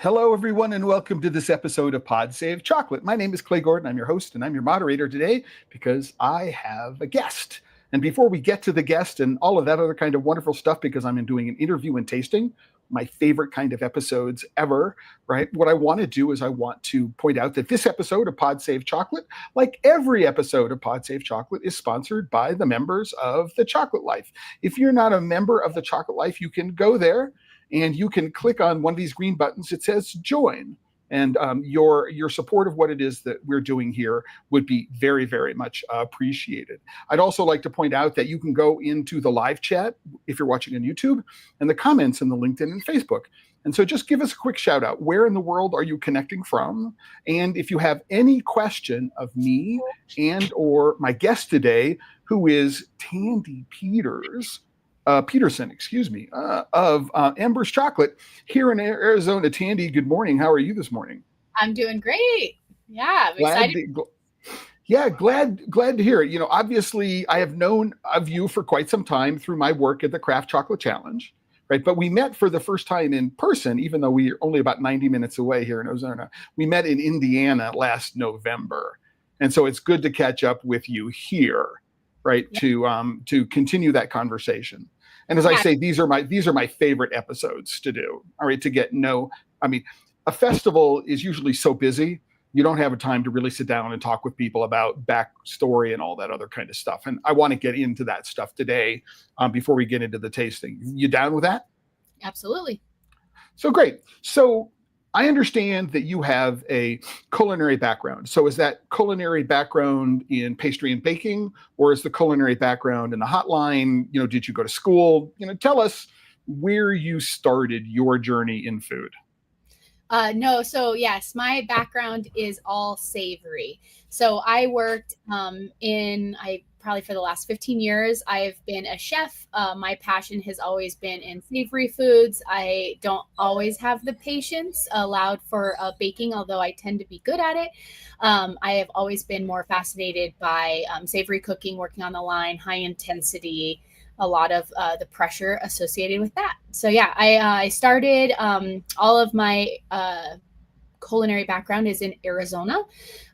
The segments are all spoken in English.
Hello, everyone, and welcome to this episode of PodSaveChocolate. My name is Clay Gordon. I'm your host, and I'm your moderator today because I have a guest. And before we get to the guest and all of that other kind of wonderful stuff, because I'm doing an interview and tasting, my favorite kind of episodes ever, right? What I want to do is I want to point out that this episode of PodSaveChocolate, like every episode of PodSaveChocolate, is sponsored by the members of TheChocolateLife. If you're not a member of TheChocolateLife, you can go there and you can click on one of these green buttons. It says join. And your support of what it is that we're doing here would be very, very much appreciated. I'd also like to point out that you can go into the live chat if you're watching on YouTube and the comments in the LinkedIn and Facebook. And so just give us a quick shout out. Where in the world are you connecting from? And if you have any question of me and or my guest today, who is Tandy Peterson, of Embers Chocolate here in Arizona. Tandy, good morning. How are you this morning? I'm doing great. Yeah, I'm excited. Glad to hear it. You know, obviously, I have known of you for quite some time through my work at the Craft Chocolate Challenge, right? But we met for the first time in person, even though we are only about 90 minutes away here in Arizona. We met in Indiana last November. And so it's good to catch up with you here, right? Yeah. To continue that conversation. And as I say, these are my favorite episodes to do. All right, to get a festival is usually so busy, you don't have a time to really sit down and talk with people about backstory and all that other kind of stuff. And I want to get into that stuff today before we get into the tasting. You down with that? Absolutely. So great. So I understand that you have a culinary background. So is that culinary background in pastry and baking, or is the culinary background in the hotline? You know, did you go to school? You know, tell us where you started your journey in food. No, so yes, my background is all savory. So I worked probably for the last 15 years, I've been a chef. My passion has always been in savory foods. I don't always have the patience allowed for baking, although I tend to be good at it. I have always been more fascinated by savory cooking, working on the line, high intensity, a lot of the pressure associated with that. So yeah, I started all of my culinary background is in Arizona.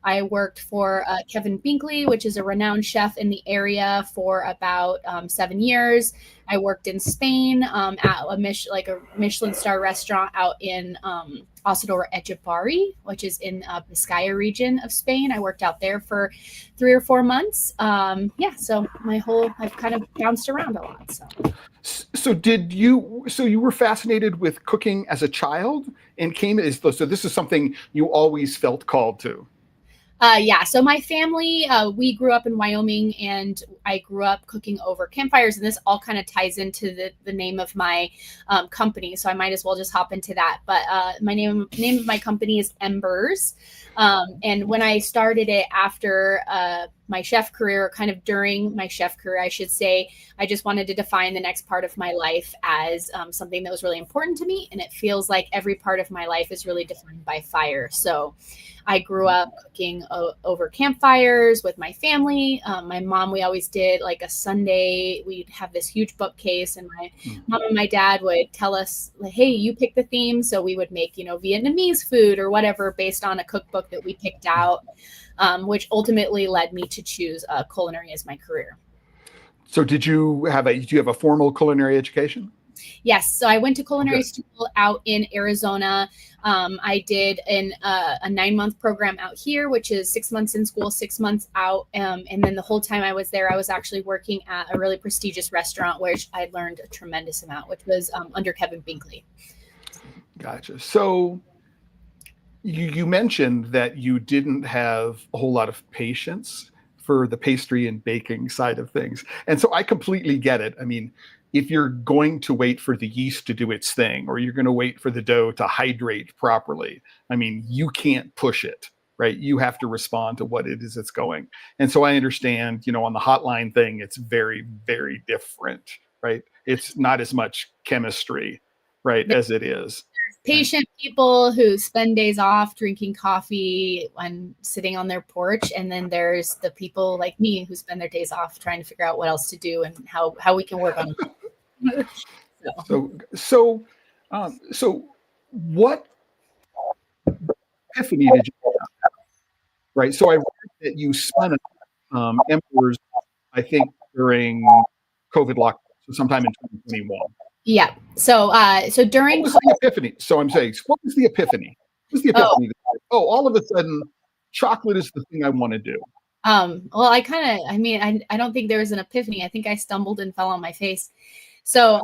I worked for Kevin Binkley, which is a renowned chef in the area, for about 7 years. I worked in Spain at a Michelin star restaurant out in Asador Echepari, which is in Biscaya region of Spain. I worked out there for 3 or 4 months. So I've kind of bounced around a lot. So you were fascinated with cooking as a child and so this is something you always felt called to? So my family, we grew up in Wyoming, and I grew up cooking over campfires, and this all kind of ties into the name of my company, so I might as well just hop into that. But my name of my company is Embers, and when I started it after my chef career, kind of during my chef career, I should say, I just wanted to define the next part of my life as something that was really important to me, and it feels like every part of my life is really defined by fire. So I grew up cooking over campfires with my family. My mom, we always did like a Sunday, we'd have this huge bookcase, and my mom and my dad would tell us, like, hey, you pick the theme. So we would make, Vietnamese food or whatever based on a cookbook that we picked out, which ultimately led me to choose culinary as my career. So do you have a formal culinary education? Yes. So I went to culinary school out in Arizona. I did a 9-month program out here, which is 6 months in school, 6 months out. And then the whole time I was there, I was actually working at a really prestigious restaurant where I learned a tremendous amount, which was under Kevin Binkley. Gotcha. So you mentioned that you didn't have a whole lot of patience for the pastry and baking side of things. And so I completely get it. I mean, if you're going to wait for the yeast to do its thing, or you're going to wait for the dough to hydrate properly, I mean, you can't push it, right? You have to respond to what it is that's going. And so I understand, on the hotline thing, it's very, very different, right? It's not as much chemistry, right, as it is. Patient people who spend days off drinking coffee and sitting on their porch. And then there's the people like me who spend their days off trying to figure out what else to do and how we can work on it. So what epiphany did you have? Right. So I read that you spun Embers, I think, during COVID lockdown, so sometime in 2021. Yeah. So during what was the epiphany? So I'm saying, what was the epiphany? What was the epiphany? All of a sudden, chocolate is the thing I want to do. Well, I don't think there was an epiphany. I think I stumbled and fell on my face. So,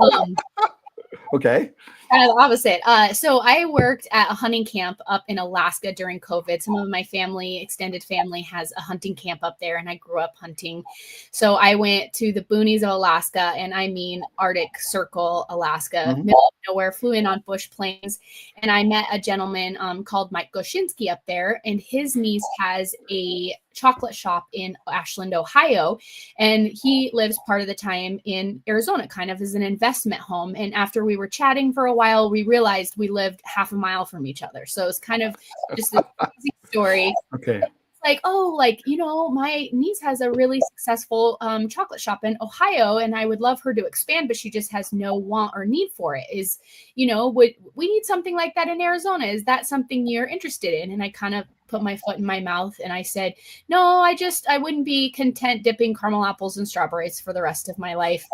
okay. Kind of the opposite. So I worked at a hunting camp up in Alaska during COVID. Some of my family, extended family, has a hunting camp up there, and I grew up hunting. So I went to the boonies of Alaska, and I mean Arctic Circle, Alaska, middle of nowhere, flew in on bush planes, and I met a gentleman called Mike Goshinsky up there, and his niece has a chocolate shop in Ashland, Ohio, and he lives part of the time in Arizona, kind of as an investment home. And after we were chatting for a while, we realized we lived half a mile from each other. So it's kind of just a crazy story. Okay. Like, oh, like, you know, my niece has a really successful chocolate shop in Ohio, and I would love her to expand, but she just has no want or need for it. Is, you know, we need something like that in Arizona. Is that something you're interested in? And I kind of put my foot in my mouth and I said, no, I wouldn't be content dipping caramel apples and strawberries for the rest of my life.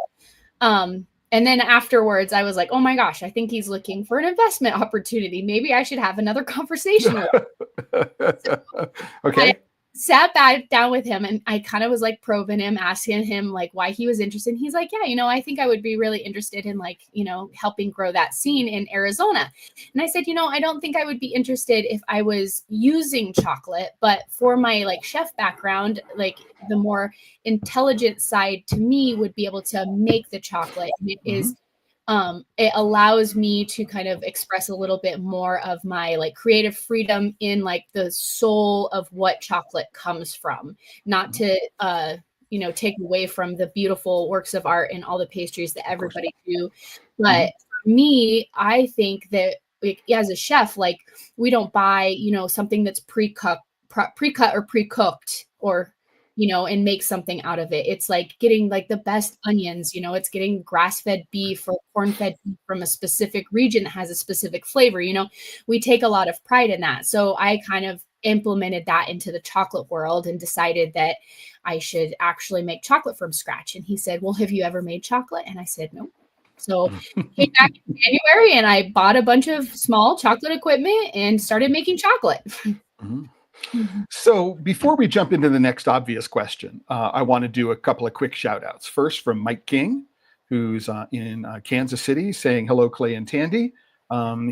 And then afterwards, I was like, oh my gosh, I think he's looking for an investment opportunity. Maybe I should have another conversation with him. So okay. I sat back down with him and I kind of was like probing him, asking him like why he was interested. And he's like, yeah, you know, I think I would be really interested in like, you know, helping grow that scene in Arizona. And I said, you know, I don't think I would be interested if I was using chocolate, but for my like chef background, like the more intelligent side to me would be able to make the chocolate. And it is it allows me to kind of express a little bit more of my like creative freedom in like the soul of what chocolate comes from, not to you know, take away from the beautiful works of art and all the pastries that everybody do. But for me, I think that like, as a chef, like we don't buy, you know, something that's pre-cut or pre-cooked or, you know, and make something out of it. It's like getting like the best onions, you know, it's getting grass-fed beef or corn-fed beef from a specific region that has a specific flavor. You know, we take a lot of pride in that. So I kind of implemented that into the chocolate world and decided that I should actually make chocolate from scratch. And he said, well, have you ever made chocolate? And I said, no. So came back in January and I bought a bunch of small chocolate equipment and started making chocolate. So before we jump into the next obvious question, I want to do a couple of quick shout outs. First from Mike King, who's in Kansas City, saying hello, Clay and Tandy.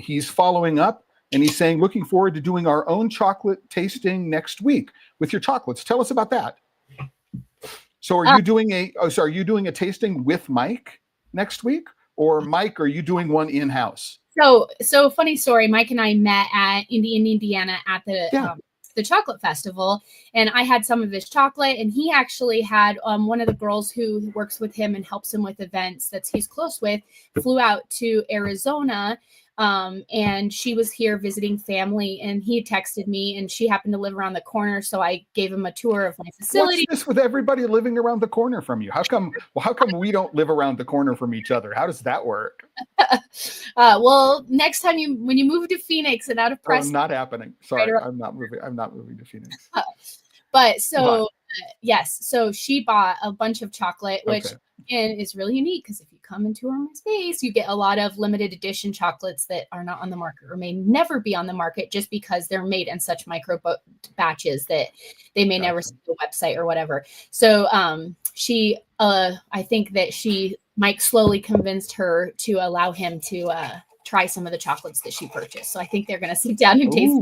He's following up and he's saying, looking forward to doing our own chocolate tasting next week with your chocolates. Tell us about that. So are you doing a tasting with Mike next week? Or Mike, are you doing one in-house? So funny story. Mike and I met at Indiana at the chocolate festival, and I had some of his chocolate, and he actually had one of the girls who works with him and helps him with events that he's close with flew out to Arizona, and she was here visiting family, and he texted me, and she happened to live around the corner, so I gave him a tour of my facility. What's this with everybody living around the corner from you? How come we don't live around the corner from each other? How does that work? Well, next time when you move to Phoenix and out of Preston, not happening. Sorry, right, I'm not moving to Phoenix. But so yes, so she bought a bunch of chocolate, which again is really unique because if you come into our space, you get a lot of limited edition chocolates that are not on the market or may never be on the market just because they're made in such micro batches that they may never see the website or whatever. So she, I think that Mike slowly convinced her to allow him to try some of the chocolates that she purchased. So I think they're going to sit down and taste.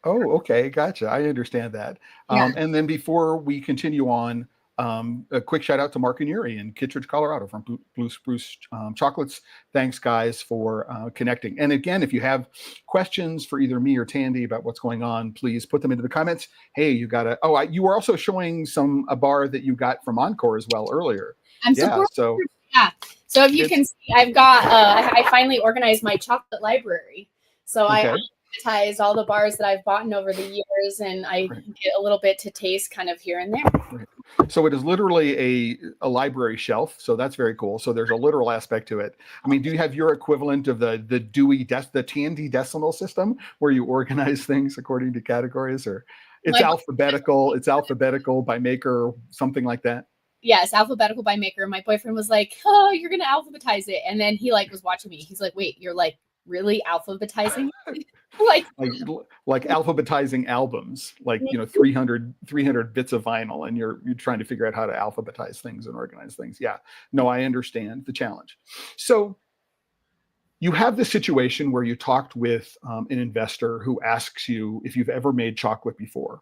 Oh, okay. Gotcha. I understand that. And then before we continue on, a quick shout out to Mark and Yuri in Kittredge, Colorado from Blue Spruce Chocolates. Thanks, guys, for connecting. And again, if you have questions for either me or Tandy about what's going on, please put them into the comments. Hey, you got you were also showing a bar that you got from Encore as well earlier. So if you can see, I've got, I finally organized my chocolate library. So I advertise all the bars that I've bought over the years, and I get a little bit to taste kind of here and there. So it is literally a library shelf. So that's very cool. So there's a literal aspect to it. I mean, do you have your equivalent of the the Tandy decimal system where you organize things according to categories, or it's My alphabetical? It's alphabetical by maker, something like that. Yes, alphabetical by maker. My boyfriend was like, "Oh, you're gonna alphabetize it," and then he like was watching me. He's like, "Wait, you're like really alphabetizing?" like, like alphabetizing albums, like 300 bits of vinyl, and you're trying to figure out how to alphabetize things and organize things. Yeah, no, I understand the challenge. So you have this situation where you talked with an investor who asks you if you've ever made chocolate before,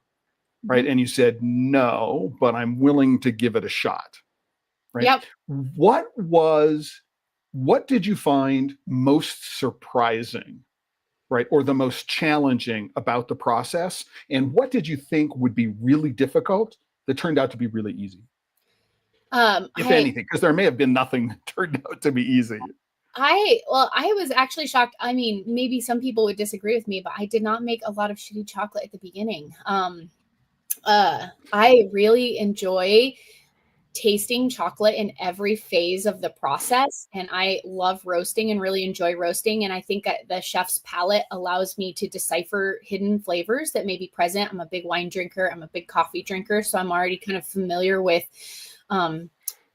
right? And you said no, but I'm willing to give it a shot, right? Yep. What did you find most surprising, right, or the most challenging about the process, and what did you think would be really difficult that turned out to be really easy, if anything? Because there may have been nothing that turned out to be easy. I was actually shocked. I mean, maybe some people would disagree with me, but I did not make a lot of shitty chocolate at the beginning. I really enjoy tasting chocolate in every phase of the process, and I love roasting and really enjoy roasting, and I think that the chef's palate allows me to decipher hidden flavors that may be present. I'm a big wine drinker, I'm a big coffee drinker, so I'm already kind of familiar with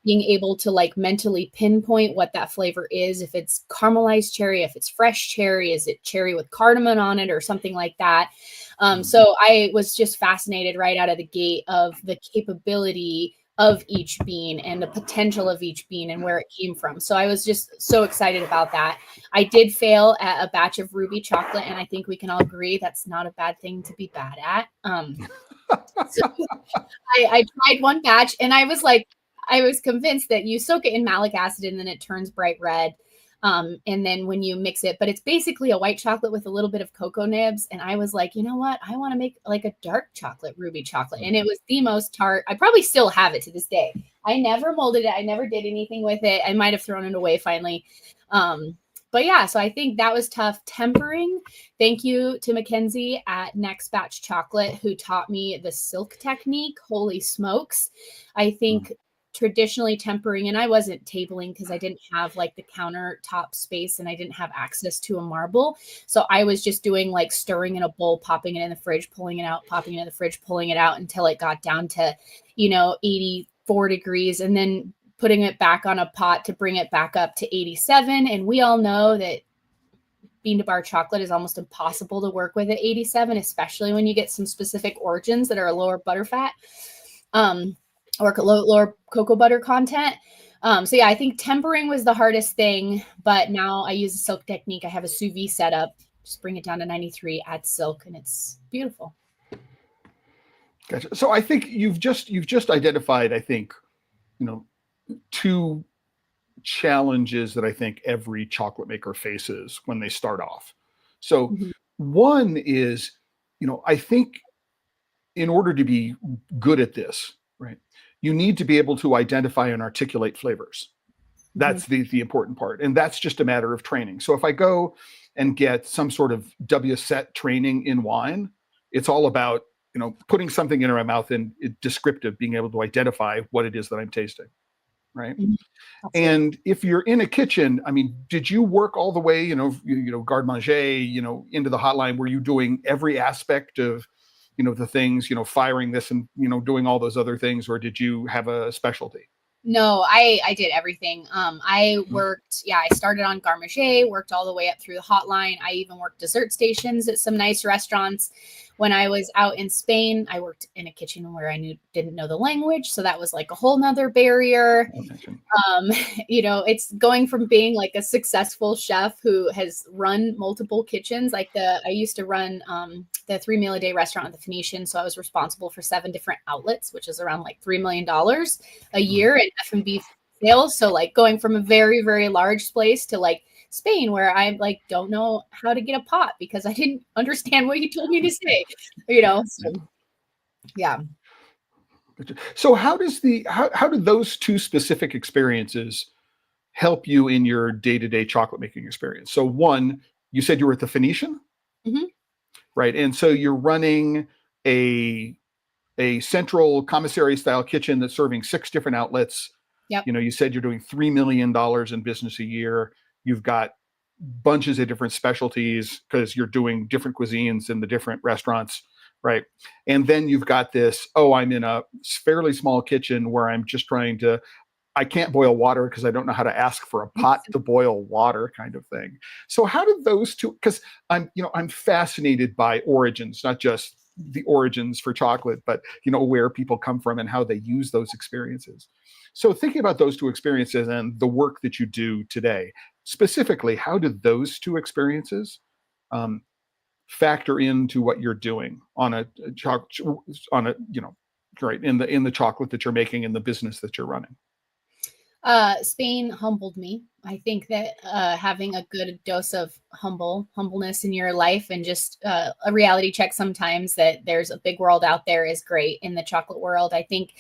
being able to like mentally pinpoint what that flavor is, if it's caramelized cherry, if it's fresh cherry, is it cherry with cardamom on it or something like that. So I was just fascinated right out of the gate of the capability of each bean and the potential of each bean and where it came from. So I was just so excited about that. I did fail at a batch of ruby chocolate, and I think we can all agree that's not a bad thing to be bad at. So I tried one batch, and I was convinced that you soak it in malic acid and then it turns bright red. And then when you mix it, but it's basically a white chocolate with a little bit of cocoa nibs. And I was like, you know what? I want to make like a dark chocolate ruby chocolate. And it was the most tart. I probably still have it to this day. I never molded it. I never did anything with it. I might have thrown it away finally. But yeah, so I think that was tough. Tempering. Thank you to Mackenzie at Next Batch Chocolate who taught me the silk technique. Holy smokes. I think traditionally tempering, and I wasn't tabling because I didn't have like the countertop space and I didn't have access to a marble. So I was just doing like stirring in a bowl, popping it in the fridge, pulling it out, popping it in the fridge, pulling it out until it got down to, 84 degrees, and then putting it back on a pot to bring it back up to 87. And we all know that bean to bar chocolate is almost impossible to work with at 87, especially when you get some specific origins that are a lower butterfat. Or lower cocoa butter content. So yeah, I think tempering was the hardest thing, but now I use a silk technique. I have a sous vide setup, just bring it down to 93, add silk, and it's beautiful. Gotcha. So I think you've just identified, I think, two challenges that I think every chocolate maker faces when they start off. So one is, I think in order to be good at this, right, you need to be able to identify and articulate flavors. That's the important part. And that's just a matter of training. So if I go and get some sort of WSET training in wine, it's all about, putting something in my mouth and descriptive, being able to identify what it is that I'm tasting. Right. And if you're in a kitchen, I mean, did you work all the way, garde manger, into the hotline? Were you doing every aspect of, the things, firing this and, doing all those other things, or did you have a specialty? No, I did everything. I worked, I started on garde manger, worked all the way up through the hotline. I even worked dessert stations at some nice restaurants. When I was out in Spain, I worked in a kitchen where I didn't know the language. So that was like a whole nother barrier. It's going from being like a successful chef who has run multiple kitchens. I used to run the 3 meal a day restaurant at the Phoenician. So I was responsible for 7 different outlets, which is around like $3 million a year in F&B sales. So like going from a very, very large place to like Spain, where I like don't know how to get a pot because I didn't understand what you told me to say, So, yeah. So how do those two specific experiences help you in your day-to-day chocolate making experience? So one, you said you were at the Phoenician, right? And so you're running a a central commissary style kitchen that's serving 6 different outlets. Yep. You said you're doing $3 million in business a year. You've got bunches of different specialties because you're doing different cuisines in the different restaurants, right? And then you've got this, I'm in a fairly small kitchen where I'm just I can't boil water because I don't know how to ask for a pot to boil water kind of thing. So how did those two, because I'm fascinated by origins, not just the origins for chocolate, but where people come from and how they use those experiences. So thinking about those two experiences and the work that you do today, specifically, how did those two experiences factor into what you're doing on a right in the chocolate that you're making in the business that you're running? Spain humbled me. I think that having a good dose of humbleness in your life and just a reality check sometimes that there's a big world out there is great in the chocolate world. I think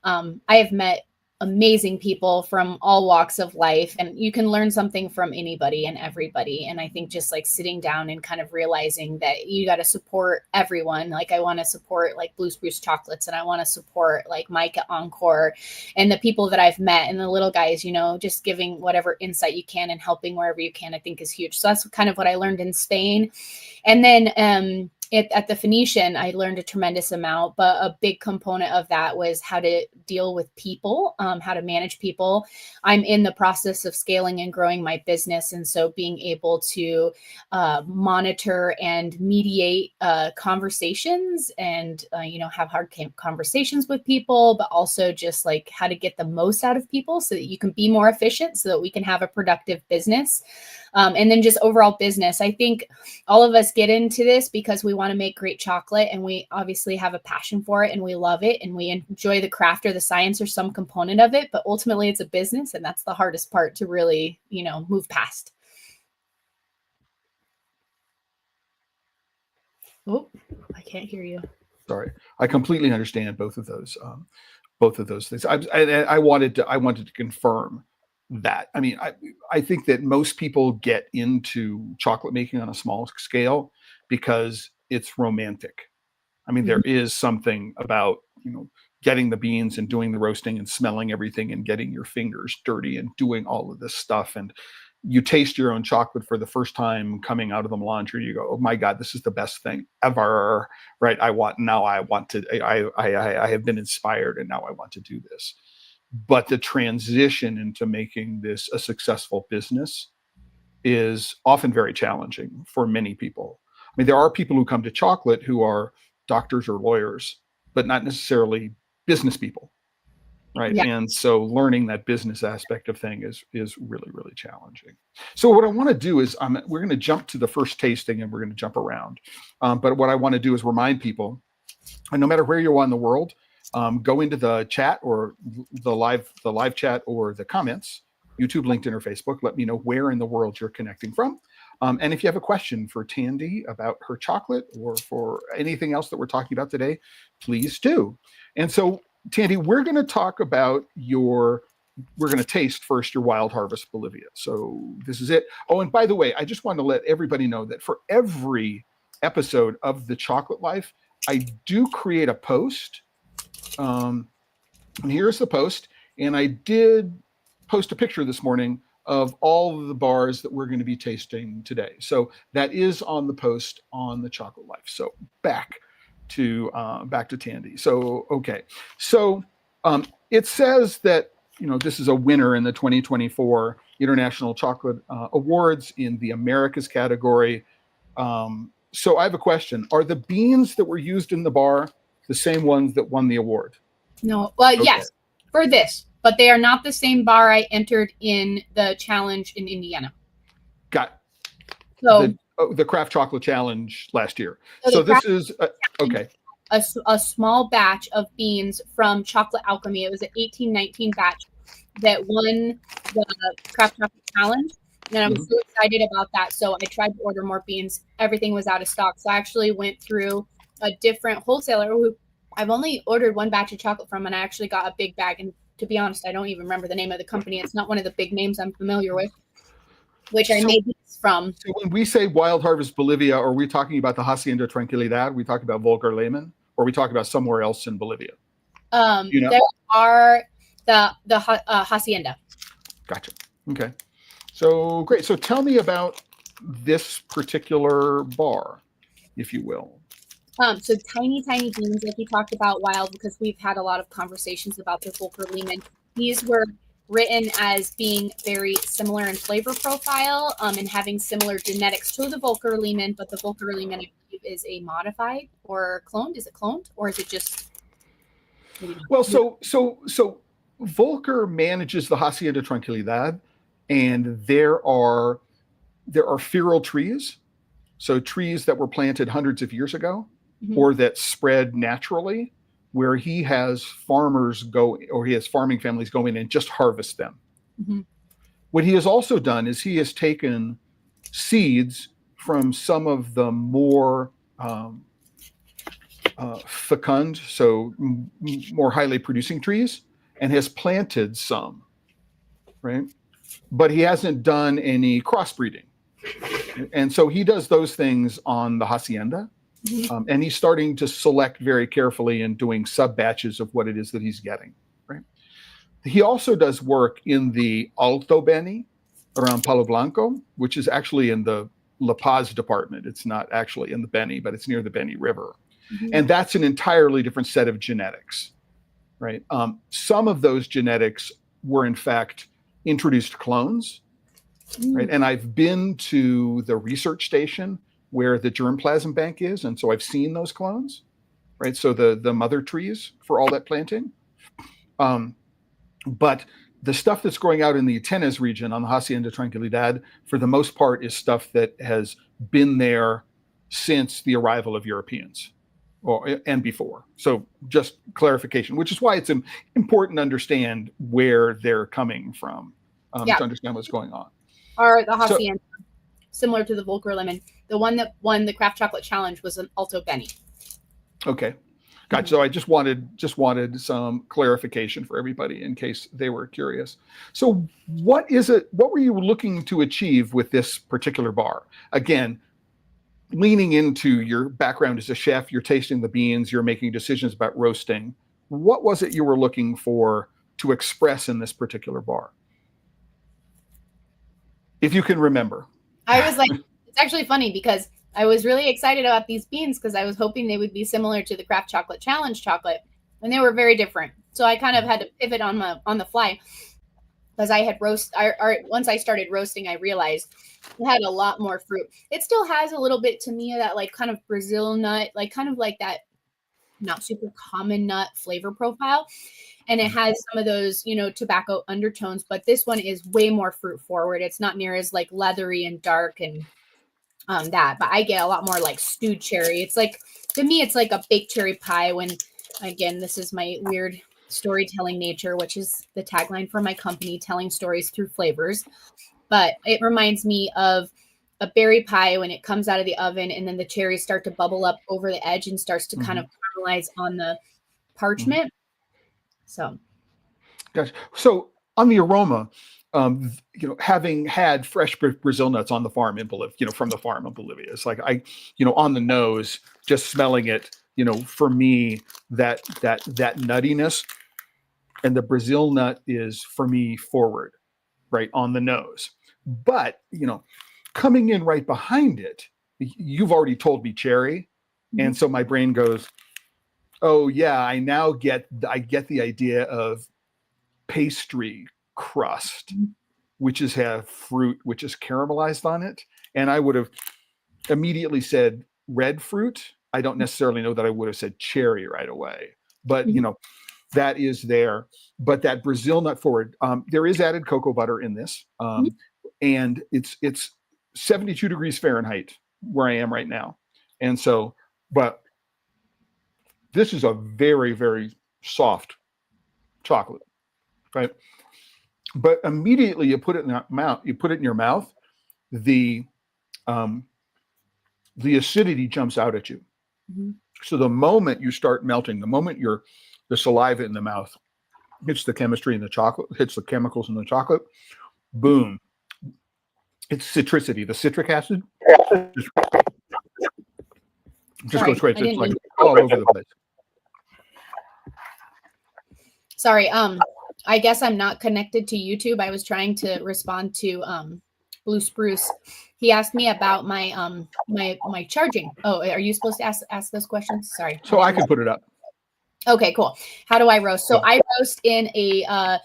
I have met amazing people from all walks of life, and you can learn something from anybody and everybody. And I think just like sitting down and kind of realizing that you got to support everyone. Like I want to support like Blue Spruce Chocolates, and I want to support like Mike at Encore and the people that I've met and the little guys, just giving whatever insight you can and helping wherever you can, I think is huge. So that's kind of what I learned in Spain. And then at the Phoenician, I learned a tremendous amount, but a big component of that was how to deal with people, how to manage people. I'm in the process of scaling and growing my business. And so being able to monitor and mediate conversations and, have hard conversations with people, but also just like how to get the most out of people so that you can be more efficient so that we can have a productive business. And then just overall business. I think all of us get into this because we want to make great chocolate, and we obviously have a passion for it and we love it and we enjoy the craft or the science or some component of it, but ultimately it's a business, and that's the hardest part to really, move past. Oh, I can't hear you. Sorry. I completely understand both of those things. I wanted to confirm that. I mean, I think that most people get into chocolate making on a small scale because it's romantic. I mean, there is something about, getting the beans and doing the roasting and smelling everything and getting your fingers dirty and doing all of this stuff. And you taste your own chocolate for the first time coming out of the melange, you go, oh my God, this is the best thing ever, right? I have been inspired and now I want to do this. But the transition into making this a successful business is often very challenging for many people. I mean, there are people who come to chocolate who are doctors or lawyers, but not necessarily business people, right? Yeah. And so learning that business aspect of thing is really, really challenging. So what I want to do is we're going to jump to the first tasting and we're going to jump around. But what I want to do is remind people, and no matter where you are in the world, go into the chat or the live chat or the comments, YouTube, LinkedIn, or Facebook. Let me know where in the world you're connecting from. And if you have a question for Tandy about her chocolate or for anything else that we're talking about today, please do. And so, Tandy, we're going to talk about we're going to taste first your Wild Harvest Bolivia. So this is it. Oh, and by the way, I just want to let everybody know that for every episode of The Chocolate Life, I do create a post. And here's the post. And I did post a picture this morning of all of the bars that we're going to be tasting today. So that is on the post on The Chocolate Life. So back to Tandy. So, okay. So it says that, this is a winner in the 2024 International Chocolate Awards in the Americas category. So I have a question. Are the beans that were used in the bar the same ones that won the award? No. Well, okay. Yes, for this, but they are not the same bar I entered in the challenge in Indiana. Got so the Craft Chocolate Challenge last year. So this is okay. A small batch of beans from Chocolate Alchemy. It was an 1819 batch that won the Craft Chocolate Challenge. And I was so excited about that. So I tried to order more beans. Everything was out of stock. So I actually went through a different wholesaler who I've only ordered one batch of chocolate from, and I actually got a big bag. And to be honest, I don't even remember the name of the company. It's not one of the big names I'm familiar with, which I made these from. So when we say Wild Harvest Bolivia, are we talking about the Hacienda Tranquilidad? We talk about Volker Lehmann? or are we talking about somewhere else in Bolivia? There are the hacienda. Gotcha. Okay. So great. So tell me about this particular bar, if you will. So tiny beans, like you talked about, wild, because we've had a lot of conversations about the Volker Lehmann. These were written as being very similar in flavor profile, and having similar genetics to the Volker Lehmann, but the Volker Lehmann, I believe, is a modified or cloned. Is it cloned, or is it just? Well, so Volker manages the Hacienda Tranquilidad, and there are feral trees, so trees that were planted hundreds of years ago, or that spread naturally, where he has farmers go, or he has farming families go in and just harvest them. What he has also done is he has taken seeds from some of the more fecund, so more highly producing trees, and has planted some, right? But he hasn't done any crossbreeding. And so he does those things on the hacienda. And he's starting to select very carefully and doing sub batches of what it is that he's getting, right? He also does work in the Alto Beni around Palo Blanco, which is actually in the La Paz department. It's not actually in the Beni, but it's near the Beni River. And that's an entirely different set of genetics, right? Some of those genetics were in fact introduced clones, right? And I've been to the research station where the germplasm bank is, and so I've seen those clones, right? So the mother trees for all that planting. But the stuff that's growing out in the Atenas region on the Hacienda Tranquilidad, for the most part, is stuff that has been there since the arrival of Europeans, and before. So just clarification, which is why it's important to understand where they're coming from, to understand what's going on. Or the hacienda, similar to the Volker Lehmann. The one that won the Craft Chocolate Challenge was an Alto Beni. Okay, gotcha. So I just wanted some clarification for everybody in case they were curious. So what were you looking to achieve with this particular bar? Again, leaning into your background as a chef, you're tasting the beans, you're making decisions about roasting. What was it you were looking for to express in this particular bar? If you can remember. I was like, it's actually funny because I was really excited about these beans because I was hoping they would be similar to the Craft Chocolate Challenge chocolate, and they were very different. So I kind of had to pivot on the fly, because I had once I started roasting, I realized it had a lot more fruit. It still has a little bit to me of that like kind of Brazil nut, like kind of like that not super common nut flavor profile. And it has some of those, tobacco undertones, but this one is way more fruit forward. It's not near as like leathery and dark and that, but I get a lot more like stewed cherry. It's like, to me, it's like a baked cherry pie when, again, this is my weird storytelling nature, which is the tagline for my company, telling stories through flavors. But it reminds me of a berry pie when it comes out of the oven and then the cherries start to bubble up over the edge and starts to kind of caramelize on the parchment. So, gotcha. So on the aroma, having had fresh Brazil nuts on the farm in Bolivia, from the farm in Bolivia, it's like on the nose, just smelling it, for me, that nuttiness and the Brazil nut is for me forward, right on the nose. But, coming in right behind it, you've already told me cherry. And so my brain goes, oh yeah, I get the idea of pastry crust, which have fruit, which is caramelized on it. And I would have immediately said red fruit. I don't necessarily know that I would have said cherry right away, but that is there. But that Brazil nut forward, there is added cocoa butter in this. And it's 72 degrees Fahrenheit where I am right now. And so, but this is a very, very soft chocolate, right? But immediately you put it in your mouth, the acidity jumps out at you. So the moment you start melting, the moment the saliva in the mouth hits the chemistry in the chocolate, hits the chemicals in the chocolate, boom. It's citricity, the citric acid just goes crazy. It's like all over the place. Sorry. I guess I'm not connected to YouTube. I was trying to respond to Blue Spruce. He asked me about my my charging. Oh, are you supposed to ask those questions? Sorry. So I can put it up. Okay, cool. How do I roast? So I roast in a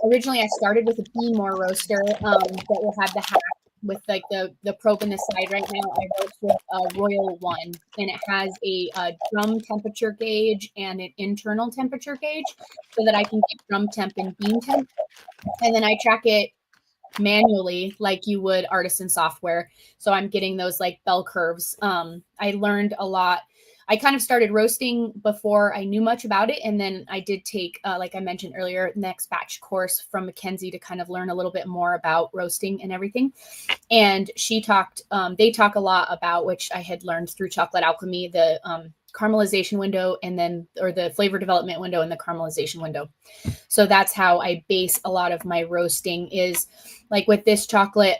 originally I started with a Beanmore roaster that will have the hack with like the probe in the side. Right now I roast with a Royal One, and it has a drum temperature gauge and an internal temperature gauge so that I can get drum temp and bean temp. And then I track it manually like you would artisan software. So I'm getting those like bell curves. I learned a lot. I kind of started roasting before I knew much about it. And then I did take, like I mentioned earlier, next batch course from Mackenzie to kind of learn a little bit more about roasting and everything. And she talked, they talk a lot about, which I had learned through Chocolate Alchemy, the caramelization window and then, or the flavor development window and the caramelization window. So that's how I base a lot of my roasting is like with this chocolate.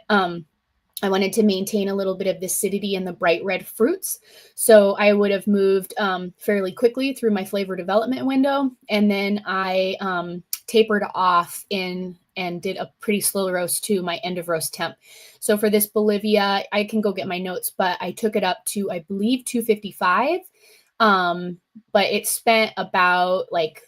I wanted to maintain a little bit of the acidity and the bright red fruits. So I would have moved fairly quickly through my flavor development window. And then I tapered off in and did a pretty slow roast to my end of roast temp. So for this Bolivia, I can go get my notes, but I took it up to, I believe, 255. But it spent about like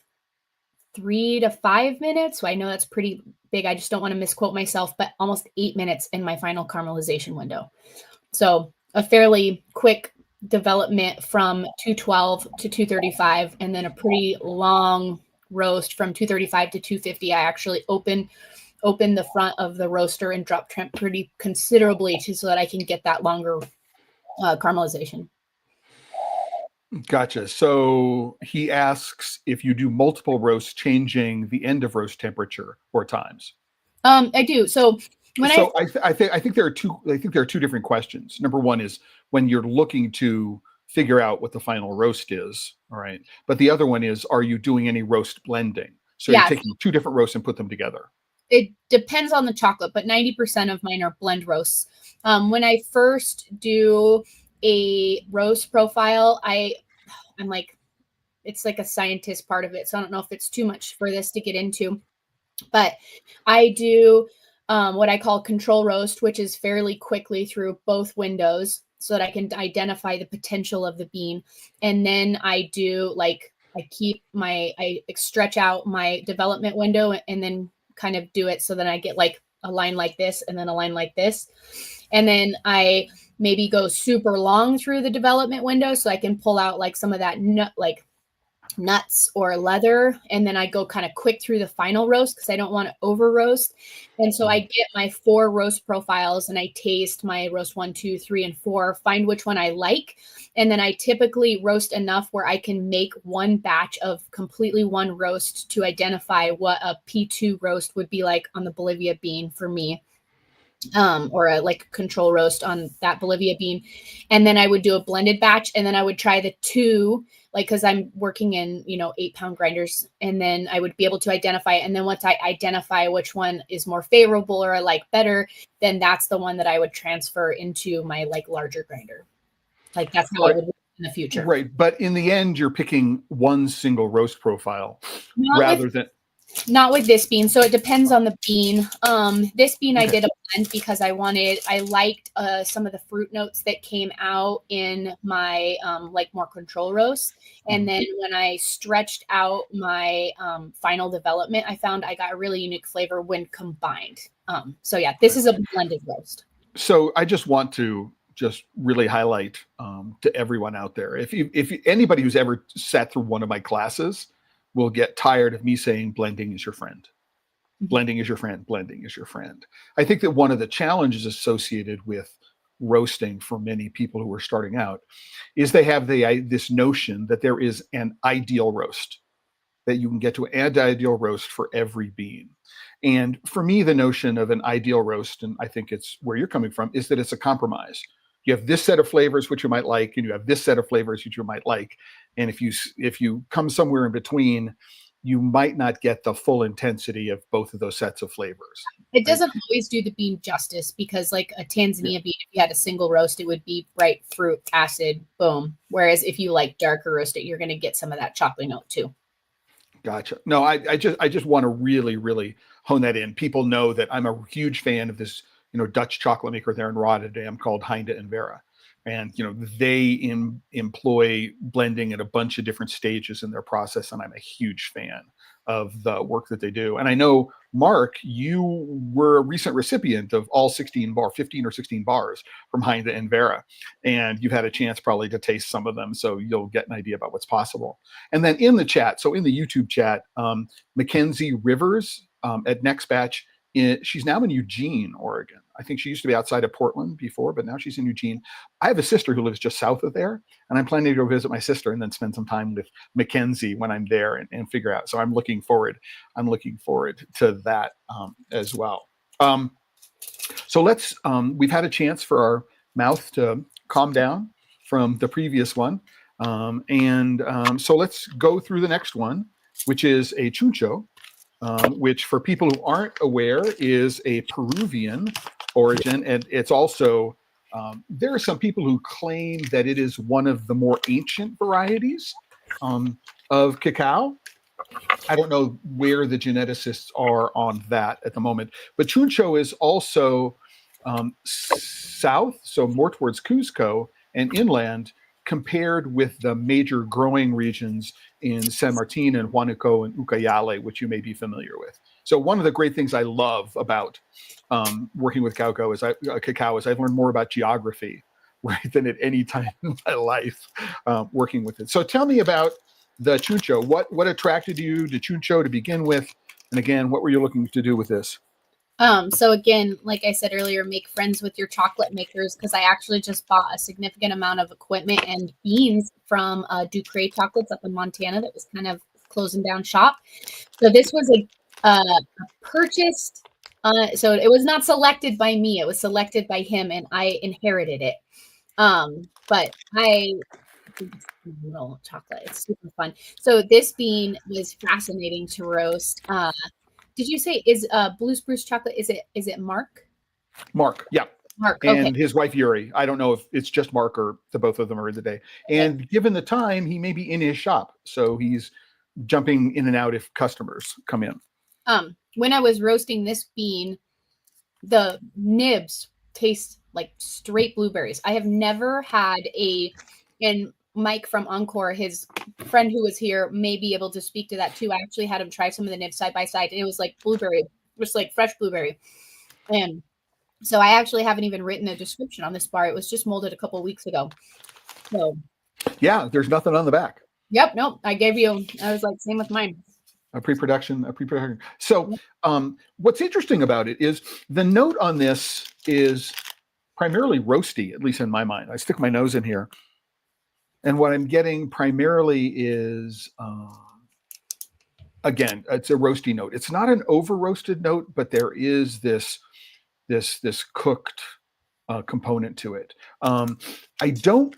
3 to 5 minutes. So I know that's pretty big. I just don't want to misquote myself, but almost 8 minutes in my final caramelization window. So a fairly quick development from 212 to 235, and then a pretty long roast from 235 to 250. I actually open the front of the roaster and drop temp pretty considerably so that I can get that longer caramelization. Gotcha. So he asks if you do multiple roasts, changing the end of roast temperature or times. I do. So when I think there are two different questions. Number one is when you're looking to figure out what the final roast is. All right. But the other one is, are you doing any roast blending? So you're taking two different roasts and put them together. It depends on the chocolate, but 90% of mine are blend roasts. When I first do a roast profile, I'm like, it's like a scientist part of it. So I don't know if it's too much for this to get into, but I do what I call control roast, which is fairly quickly through both windows so that I can identify the potential of the bean. And then I do like, I stretch out my development window and then kind of do it so that I get like a line like this and then a line like this. And then I maybe go super long through the development window so I can pull out like some of that nuts or leather. And then I go kind of quick through the final roast because I don't want to over roast. And so I get my 4 roast profiles and I taste my roast 1, 2, 3, and 4, find which one I like. And then I typically roast enough where I can make one batch of completely one roast to identify what a P2 roast would be like on the Bolivia bean for me. Or a like control roast on that Bolivia bean. And then I would do a blended batch and then I would try the 2, like, cause I'm working in, 8-pound grinders, and then I would be able to identify it. And then once I identify which one is more favorable or I like better, then that's the one that I would transfer into my like larger grinder. Like that's how I would work in the future. Right. But in the end, you're picking one single roast profile not with this bean. So it depends on the bean. This bean I did a blend because I liked some of the fruit notes that came out in my like more control roast. And then when I stretched out my final development, I found I got a really unique flavor when combined. So yeah, this is a blended roast. So I just want to really highlight to everyone out there, if anybody who's ever sat through one of my classes will get tired of me saying blending is your friend. Blending is your friend. Blending is your friend. I think that one of the challenges associated with roasting for many people who are starting out is they have this notion that there is an ideal roast, that you can get to an ideal roast for every bean. And for me, the notion of an ideal roast, and I think it's where you're coming from, is that it's a compromise. You have this set of flavors which you might like, and you have this set of flavors which you might like. And if you come somewhere in between, you might not get the full intensity of both of those sets of flavors. It doesn't always do the bean justice because like a Tanzania bean, if you had a single roast, it would be bright fruit, acid, boom. Whereas if you like darker roast it, you're going to get some of that chocolate note too. Gotcha. No, I just want to really, really hone that in. People know that I'm a huge fan of this, Dutch chocolate maker there in Rotterdam called Heinde and Vera. And, they employ blending at a bunch of different stages in their process. And I'm a huge fan of the work that they do. And I know, Mark, you were a recent recipient of all 15 or 16 bars from Heinde and Vera. And you've had a chance probably to taste some of them. So you'll get an idea about what's possible. And then in the chat, so in the YouTube chat, Mackenzie Rivers at Next Batch, she's now in Eugene, Oregon. I think she used to be outside of Portland before, but now she's in Eugene. I have a sister who lives just south of there, and I'm planning to go visit my sister and then spend some time with Mackenzie when I'm there and figure out. So I'm looking forward to that as well. So we've had a chance for our mouth to calm down from the previous one. So let's go through the next one, which is a chuncho, which for people who aren't aware is a Peruvian origin. And it's also, there are some people who claim that it is one of the more ancient varieties of cacao. I don't know where the geneticists are on that at the moment, but chuncho is also south, so more towards Cusco and inland, compared with the major growing regions in San Martin and Huánuco and Ucayale, which you may be familiar with. So one of the great things I love about working with cacao is I've learned more about geography, right, than at any time in my life working with it. So tell me about the chuncho. What attracted you to chuncho to begin with? And again, what were you looking to do with this? So again, like I said earlier, make friends with your chocolate makers, because I actually just bought a significant amount of equipment and beans from Ducray Chocolates up in Montana that was kind of closing down shop. So this was a purchased, so it was not selected by me. It was selected by him, and I inherited it. But I little chocolate. It's super fun. So this bean was fascinating to roast. Did you say is Blue Spruce Chocolate? Is it Mark? Mark, yeah. Mark, and okay. his wife Yuri. I don't know if it's just Mark or the both of them are in the day. And given the time, he may be in his shop, so he's jumping in and out if customers come in. When I was roasting this bean, the nibs taste like straight blueberries. I have never had and Mike from Encore, his friend who was here, may be able to speak to that too. I actually had him try some of the nibs side by side, and it was like blueberry, just like fresh blueberry. And so I actually haven't even written a description on this bar. It was just molded a couple of weeks ago. So yeah, there's nothing on the back. Yep, nope. I was like, same with mine. A pre-production. So what's interesting about it is the note on this is primarily roasty, at least in my mind. I stick my nose in here, and what I'm getting primarily is, again, it's a roasty note. It's not an over-roasted note, but there is this cooked component to it. I don't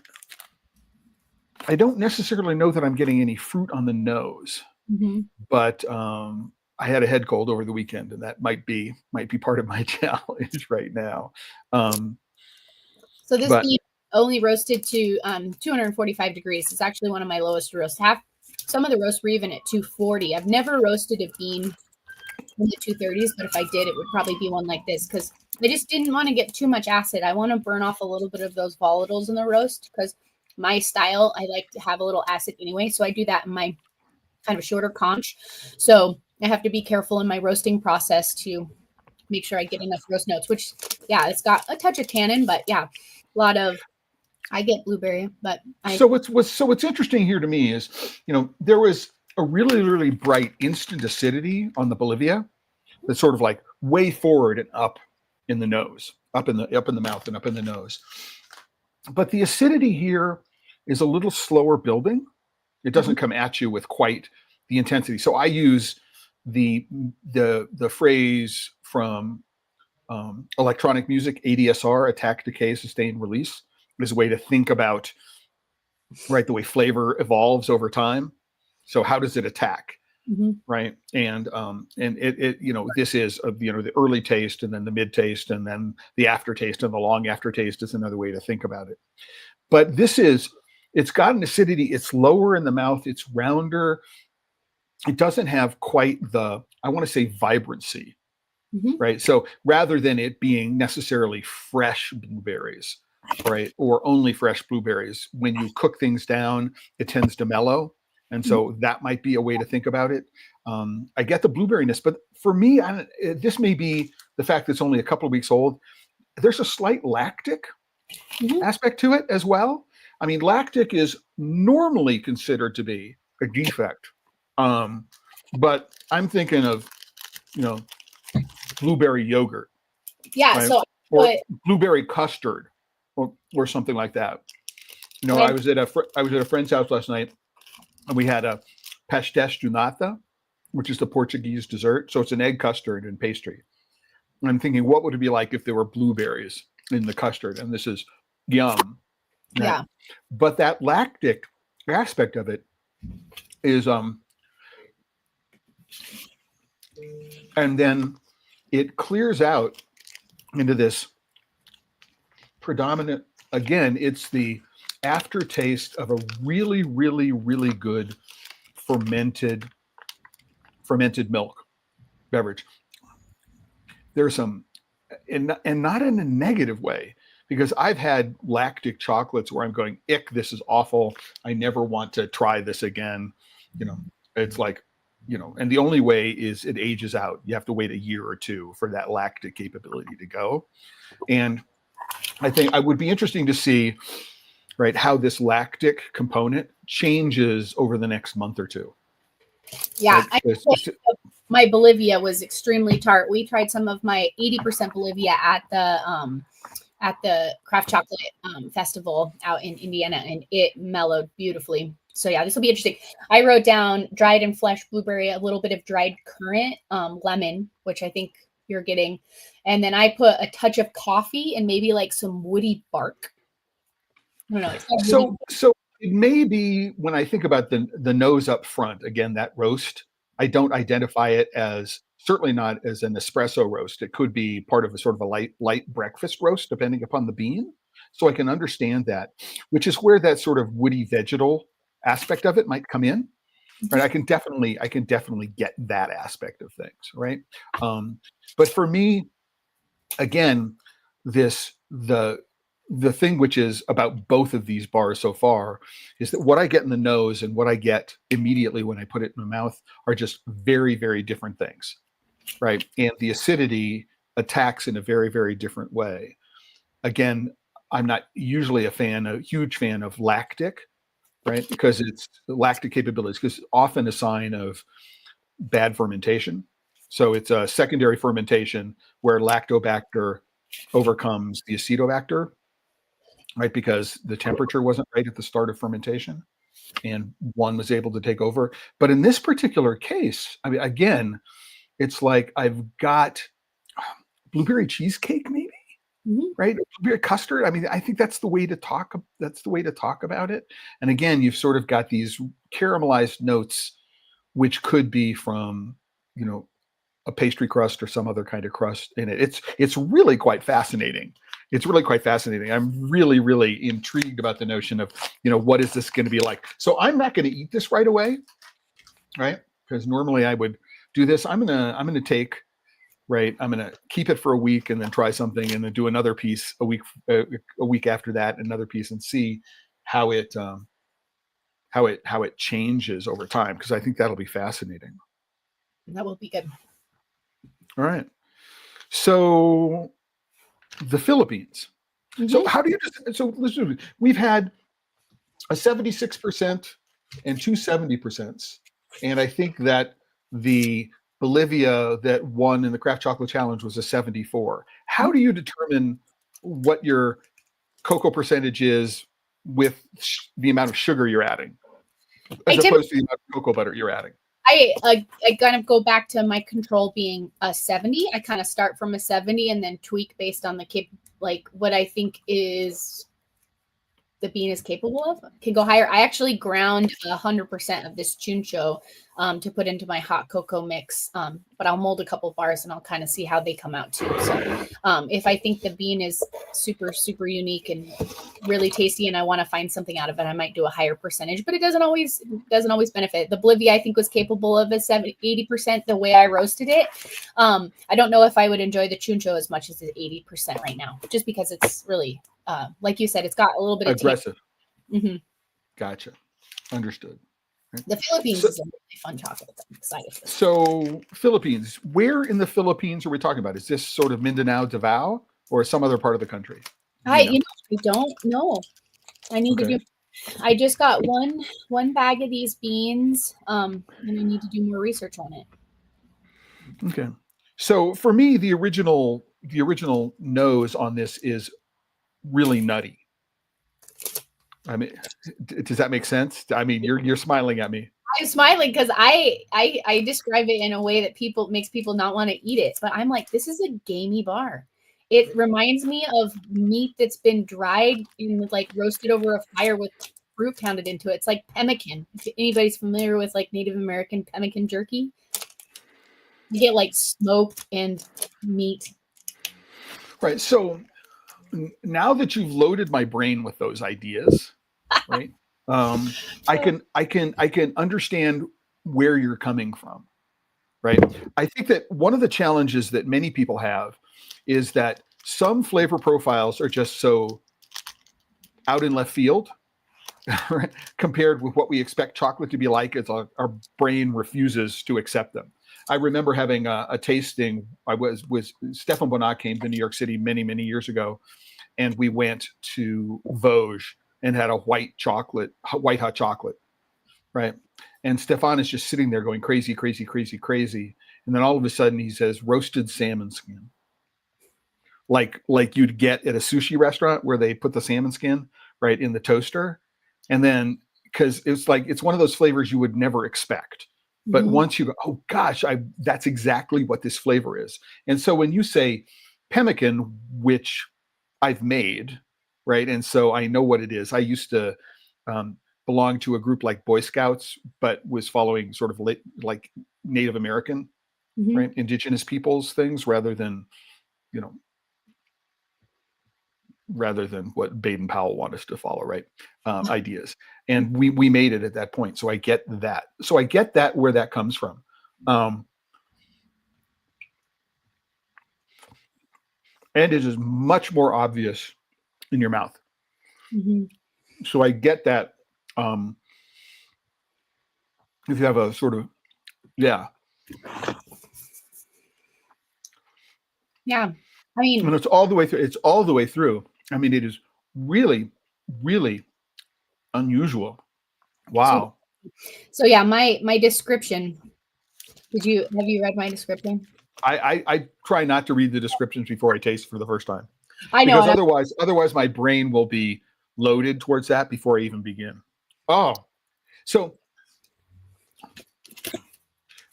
necessarily know that I'm getting any fruit on the nose. Mm-hmm. But I had a head cold over the weekend, and that might be part of my challenge right now. So this bean only roasted to 245 degrees. It's actually one of my lowest roasts. Some of the roasts were even at 240. I've never roasted a bean in the 230s, but if I did, it would probably be one like this, because I just didn't want to get too much acid. I want to burn off a little bit of those volatiles in the roast, because my style, I like to have a little acid anyway. So I do that in my kind of shorter conch. So I have to be careful in my roasting process to make sure I get enough roast notes, which, yeah, it's got a touch of tannin, but yeah, I get blueberry, but So what's interesting here to me is, there was a really, really bright instant acidity on the Bolivia that's sort of like way forward and up in the nose, up in the mouth and up in the nose. But the acidity here is a little slower building. It doesn't come at you with quite the intensity. So I use the phrase from electronic music, ADSR, attack, decay, sustain, release, as a way to think about, right, the way flavor evolves over time. So how does it attack, right? And it this is the early taste, and then the mid taste, and then the aftertaste, and the long aftertaste is another way to think about it. But it's got an acidity. It's lower in the mouth. It's rounder. it doesn't have quite the, I want to say, vibrancy, Mhm. right? So rather than it being necessarily fresh blueberries, right, or only fresh blueberries, when you cook things down, it tends to mellow. And Mhm. so that might be a way to think about it. I get the blueberryness, but for me, this may be the fact that it's only a couple of weeks old. There's a slight lactic Mhm. aspect to it as well. I mean, lactic is normally considered to be a defect. But I'm thinking of, you know, blueberry yogurt, Yeah. right? So I Or put blueberry custard, or something like that. You know, when I I was at a friend's house last night, and we had a pastéis de nata, which is the Portuguese dessert. So it's an egg custard and pastry. And I'm thinking, what would it be like if there were blueberries in the custard? And this is yum, right? yeah. But that lactic aspect of it is, and then it clears out into this predominant, again, it's the aftertaste of a really, really, really good fermented milk beverage. There's some, and not in a negative way, because I've had lactic chocolates where I'm going, ick, this is awful. I never want to try this again. You know, it's like, and the only way is it ages out. You have to wait a year or two for that lactic capability to go. And I think it would be interesting to see, right, how this lactic component changes over the next month or two. Yeah. Right. My Bolivia was extremely tart. We tried some of my 80% Bolivia at the Craft Chocolate festival out in Indiana, and it mellowed beautifully. So yeah, this will be interesting. I wrote down dried and fresh blueberry, a little bit of dried currant, lemon, which I think you're getting, and then I put a touch of coffee and maybe like some woody bark. I don't know. It's got woody. So it may be, when I think about the nose up front, again, that roast, I don't identify it as, certainly not as an espresso roast. It could be part of a sort of a light breakfast roast, depending upon the bean. So I can understand that, which is where that sort of woody vegetal aspect of it might come in. Right. I can definitely get that aspect of things. Right. But for me, again, the thing which is about both of these bars so far is that what I get in the nose and what I get immediately when I put it in my mouth are just very, very different things, right? And the acidity attacks in a very, very different way. Again, I'm not usually a huge fan of lactic, right? Because it's lactic capabilities, because often a sign of bad fermentation. So it's a secondary fermentation where lactobacter overcomes the acetobacter, right? Because the temperature wasn't right at the start of fermentation and one was able to take over. But in this particular case, I mean, again, it's like I've got blueberry cheesecake, maybe, Mhm. right? Blueberry custard. I mean, I think that's the way to talk. That's the way to talk about it. And again, you've sort of got these caramelized notes, which could be from, you know, a pastry crust or some other kind of crust in it. It's really quite fascinating. It's really quite fascinating. I'm really, really intrigued about the notion of, what is this going to be like? So I'm not going to eat this right away, right? Because normally I would do this. I'm gonna take, right. I'm gonna keep it for a week and then try something and then do another piece a week after that, another piece, and see how it changes over time, because I think that'll be fascinating. That will be good. All right. So the Philippines. So Mhm. how do you so listen, we've had a 76% and two 70%. And I think that the Bolivia that won in the Craft Chocolate Challenge was a 74. How do you determine what your cocoa percentage is with the amount of sugar you're adding, I as typically opposed to the amount of cocoa butter you're adding? I kind of go back to my control being a 70. I kind of start from a 70 and then tweak based on the like what I think is the bean is capable of can go higher. I actually ground 100% of this chuncho to put into my hot cocoa mix, but I'll mold a couple of bars and I'll kind of see how they come out too. So if I think the bean is super, super unique and really tasty and I want to find something out of it, I might do a higher percentage, but it doesn't always benefit. The Bolivia, I think, was capable of a 80% the way I roasted it. I don't know if I would enjoy the chuncho as much as the 80% right now, just because it's really, like you said, it's got a little bit of aggressive. Mm-hmm. Gotcha. Understood. Right. The Philippines is a really fun chocolate. I'm excited for. So Philippines, where in the Philippines are we talking about? Is this sort of Mindanao, Davao, or some other part of the country? I don't know. I need to do. I just got one bag of these beans, and I need to do more research on it. Okay. So for me, the original nose on this is really nutty. I mean, does that make sense? I mean, you're smiling at me. I'm smiling because I describe it in a way that makes people not want to eat it, but I'm like, this is a gamey bar. It reminds me of meat that's been dried and like roasted over a fire with fruit pounded into it. It's like pemmican. If anybody's familiar with like Native American pemmican jerky, you get like smoke and meat. Right. So now that you've loaded my brain with those ideas, right? I can understand where you're coming from, right? I think that one of the challenges that many people have is that some flavor profiles are just so out in left field right, compared with what we expect chocolate to be like. It's our brain refuses to accept them. I remember having a tasting. I was Stefan Bonat came to New York City many years ago, and we went to Vosges and had a white hot chocolate, right? And Stefan is just sitting there going crazy. And then all of a sudden he says, roasted salmon skin. Like you'd get at a sushi restaurant where they put the salmon skin right in the toaster. And then, because it's one of those flavors you would never expect. But once you go, oh gosh, that's exactly what this flavor is. And so when you say pemmican, which I've made, right? And so I know what it is. I used to belong to a group like Boy Scouts, but was following sort of like Native American, right? Indigenous peoples things rather than what Baden-Powell wanted us to follow, right? Ideas. And we made it at that point. So I get that. Where that comes from. And it is much more obvious in your mouth. So I get that. If you have a sort of, yeah. Yeah. I mean, and it's all the way through. I mean, it is really unusual. Wow. So yeah, my description. Have you read my description? I try not to read the descriptions before I taste for the first time. I know. Because otherwise my brain will be loaded towards that before I even begin. Oh, so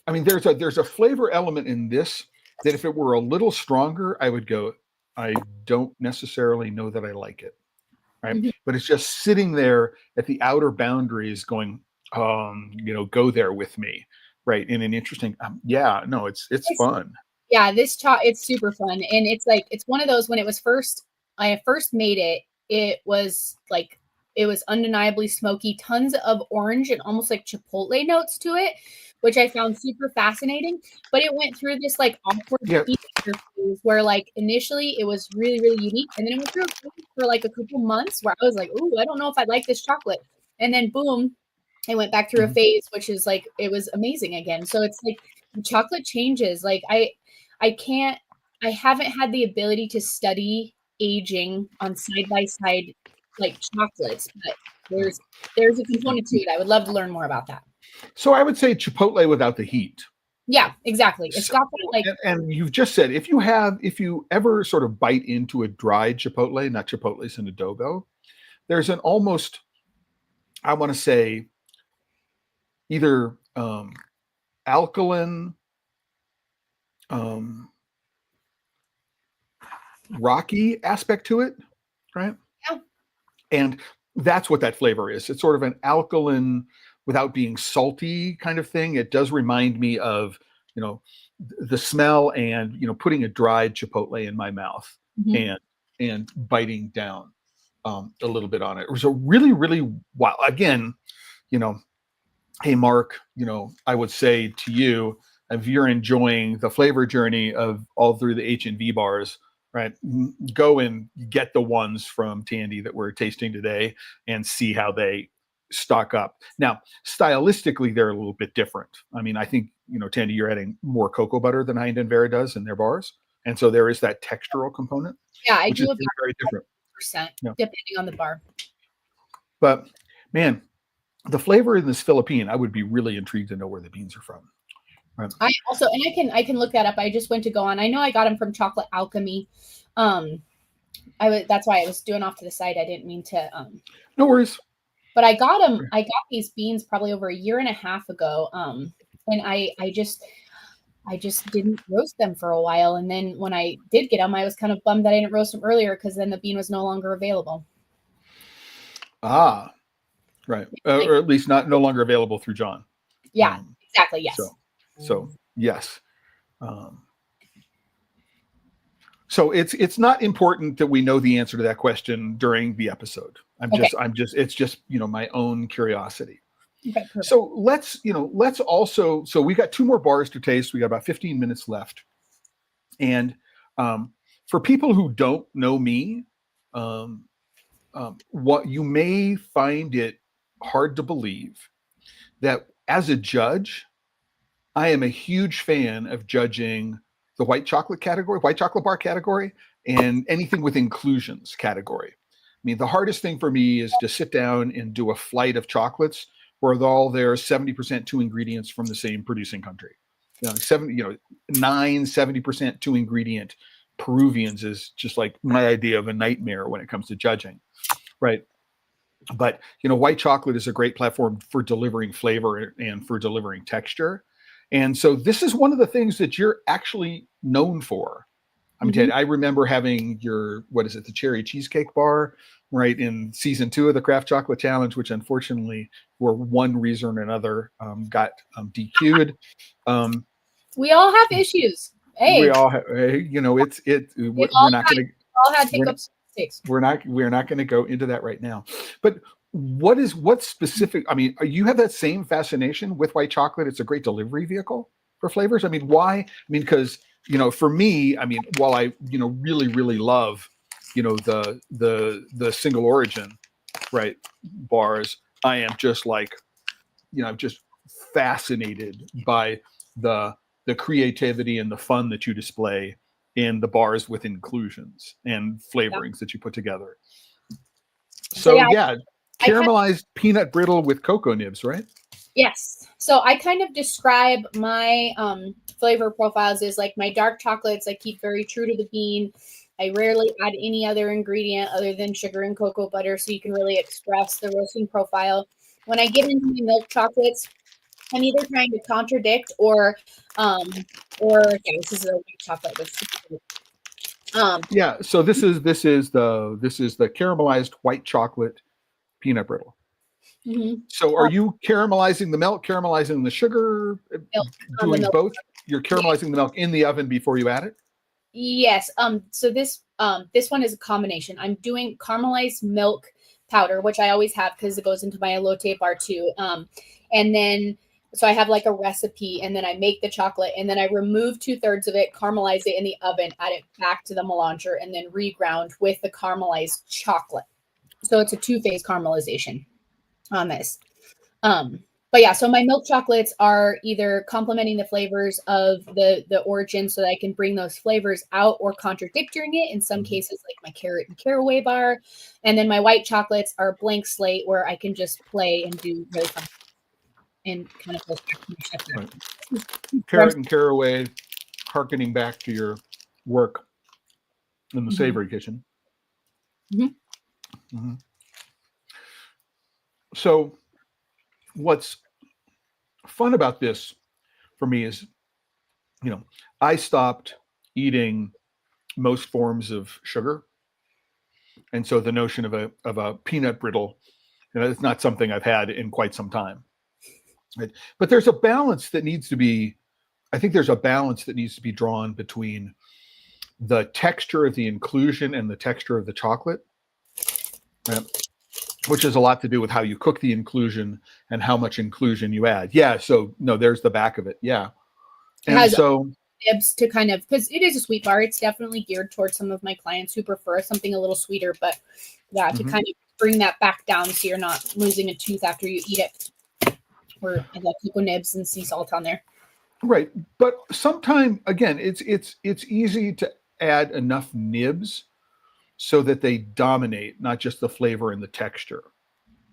I mean, there's a flavor element in this that if it were a little stronger, I would go, I don't necessarily know that I like it. Right. But it's just sitting there at the outer boundaries going, go there with me. Right. In an interesting, it's fun. Yeah, it's super fun. And it's one of those, when I first made it, it was undeniably smoky, tons of orange and almost like chipotle notes to it, which I found super fascinating. But it went through this like awkward phase where like initially it was really, really unique. And then it went through for like a couple months where I was like, oh, I don't know if I like this chocolate. And then boom, I went back through a phase, which is like, it was amazing again. So it's like chocolate changes. Like I haven't had the ability to study aging on side by side like chocolates, but there's a component to it. I would love to learn more about that. So I would say chipotle without the heat. Yeah, exactly. It's got that like, and you've just said if you ever sort of bite into a dried chipotle, not chipotles in adobo, there's an almost, I want to say, either alkaline, rocky aspect to it, right? Yeah. And that's what that flavor is. It's sort of an alkaline without being salty kind of thing. It does remind me of, the smell and, putting a dried chipotle in my mouth Mhm. and biting down a little bit on it. It was a really, really wow. Again, hey, Mark, I would say to you, if you're enjoying the flavor journey of all through the H&V bars, right, go and get the ones from Tandy that we're tasting today and see how they stock up. Now, stylistically, they're a little bit different. I mean, I think, Tandy, you're adding more cocoa butter than Hind and Vera does in their bars. And so there is that textural component, Yeah, I which do is about very, very different. 5% Yeah. depending on the bar. But man, the flavor in this Philippine, I would be really intrigued to know where the beans are from. Right. I also, and I can look that up. I just went to go on. I know I got them from Chocolate Alchemy. That's why I was doing off to the side. I didn't mean to. No worries. But I got them. I got these beans probably over a year and a half ago. And I just didn't roast them for a while. And then when I did get them, I was kind of bummed that I didn't roast them earlier because then the bean was no longer available. Ah, right. Or at least no longer available through John. Yeah, exactly. Yes. So yes. So it's not important that we know the answer to that question during the episode. It's just, my own curiosity. Okay, perfect. So let's also, so we got 2 more bars to taste. We got about 15 minutes left. And for people who don't know me, what you may find it hard to believe that as a judge, I am a huge fan of judging the white chocolate bar category, and anything with inclusions category. I mean, the hardest thing for me is to sit down and do a flight of chocolates where all their 70% 2 ingredients from the same producing country. 70% 2 ingredient Peruvians is just like my idea of a nightmare when it comes to judging, right? But white chocolate is a great platform for delivering flavor and for delivering texture. And so this is one of the things that you're actually known for. I mean, I remember having the cherry cheesecake bar, right, in season 2 of the Craft Chocolate Challenge, which unfortunately, for one reason or another, got DQ'd. We all have issues. Hey, we all have, we're not going to. All had hiccups. We're not going to go into that right now. But what's specific? I mean, you have that same fascination with white chocolate. It's a great delivery vehicle for flavors. I mean, why? I mean, because for me, I mean, while I really, really love the single origin, right, bars, I am just like just fascinated by the creativity and the fun that you display in the bars with inclusions and flavorings that you put together. So caramelized peanut brittle with cocoa nibs, right? Yes. So I kind of describe my flavor profiles as like my dark chocolates I keep very true to the bean. I rarely add any other ingredient other than sugar and cocoa butter, so you can really express the roasting profile. When I get into my milk chocolates, I'm either trying to contradict or this is a white chocolate with so this is the caramelized white chocolate peanut brittle. Mm-hmm. So are you caramelizing the milk, caramelizing the sugar, doing both? You're caramelizing the milk in the oven before you add it? Yes. So this one is a combination. I'm doing caramelized milk powder, which I always have because it goes into my elote bar too. And then so I have like a recipe, and then I make the chocolate, and then I remove 2/3 of it, caramelize it in the oven, add it back to the melange, and then reground with the caramelized chocolate. So it's a 2-phase caramelization on this. But yeah, so my milk chocolates are either complementing the flavors of the origin so that I can bring those flavors out, or contradicting it in some cases, like my carrot and caraway bar. And then my white chocolates are blank slate, where I can just play and do really fun and kind of goes back to my chef. Right. Carrot and caraway, harkening back to your work in the savory kitchen. So what's fun about this for me is, I stopped eating most forms of sugar And so the notion of a peanut brittle, it's not something I've had in quite some time. Right? But there's a balance that needs to be, I think there's a balance that needs to be drawn between the texture of the inclusion and the texture of the chocolate, right? Which has a lot to do with how you cook the inclusion and how much inclusion you add. Yeah, so no, there's the back of it. Yeah. It And has so nibs to kind of, because it is a sweet bar. It's definitely geared towards some of my clients who prefer something a little sweeter, but yeah, to kind of bring that back down so you're not losing a tooth after you eat it. Or I got cocoa nibs and sea salt on there. right. But sometimes again, it's easy to add enough nibs so that they dominate not just the flavor and the texture.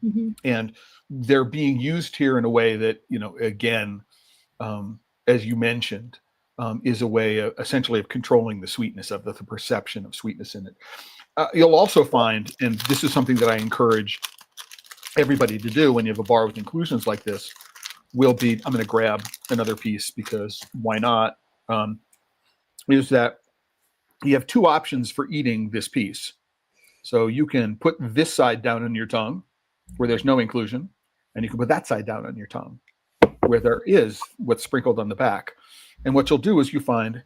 Mm-hmm. And they're being used here in a way that, again, as you mentioned, is a way essentially of controlling the sweetness of the perception of sweetness in it. You'll also find, and this is something that I encourage everybody to do when you have a bar with inclusions like this, I'm going to grab another piece because why not, is that you have two options for eating this piece. So you can put this side down on your tongue where there's no inclusion, and you can put that side down on your tongue where there is what's sprinkled on the back. And what you'll do is you find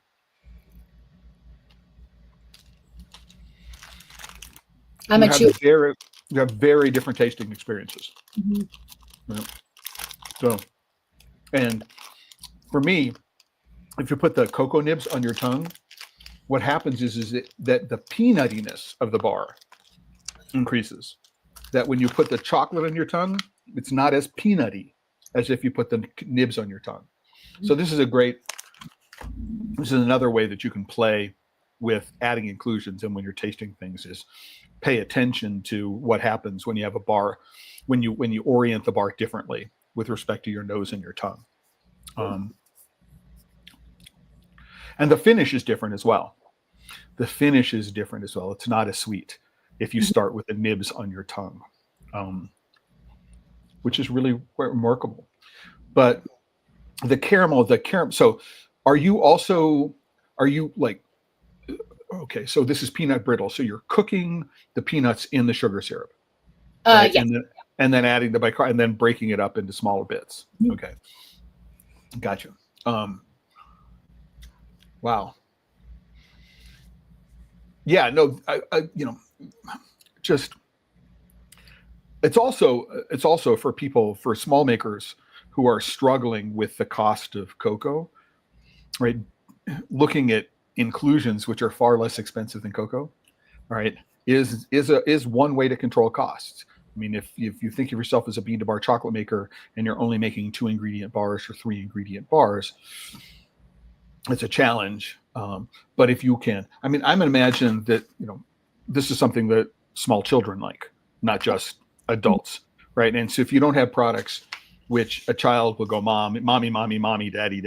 you have very different tasting experiences. Mm-hmm. Yeah. So, and for me, if you put the cocoa nibs on your tongue, what happens is that the peanuttiness of the bar increases. That when you put the chocolate on your tongue, it's not as peanutty as if you put the nibs on your tongue. So this is another way that you can play with adding inclusions, and when you're tasting things, is pay attention to what happens when you have a bar, when you orient the bar differently with respect to your nose and your tongue. And the finish is different as well. It's not as sweet if you start with the nibs on your tongue, which is really remarkable. But the caramel. So are you like, okay, so this is peanut brittle. So you're cooking the peanuts in the sugar syrup. Right? Yes. And then adding the bicarb and then breaking it up into smaller bits. Mm-hmm. Okay. Gotcha. Wow. Yeah, no, just it's also for small makers who are struggling with the cost of cocoa, right? Looking at inclusions, which are far less expensive than cocoa, right, is one way to control costs. I mean, if you think of yourself as a bean to bar chocolate maker and you're only making 2 ingredient bars or 3 ingredient bars, it's a challenge. But if you can, I mean, I'm going to imagine that, this is something that small children like, not just adults, right? And so if you don't have products which a child will go, mommy, daddy,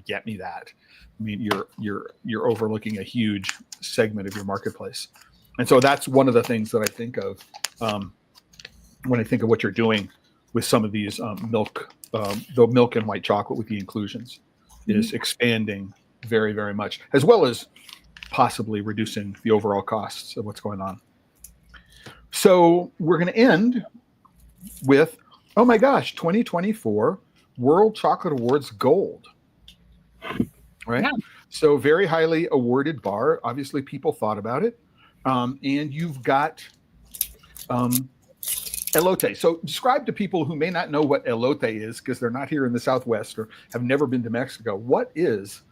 get me that. I mean, you're overlooking a huge segment of your marketplace. And so that's one of the things that I think of when I think of what you're doing with some of these the milk and white chocolate with the inclusions, is expanding very, very much, as well as possibly reducing the overall costs of what's going on. So we're going to end with, oh my gosh, 2024 World Chocolate Awards Gold. Right? Yeah. So very highly awarded bar. Obviously, people thought about it. And you've got elote. So describe to people who may not know what elote is, because they're not here in the Southwest or have never been to Mexico. What is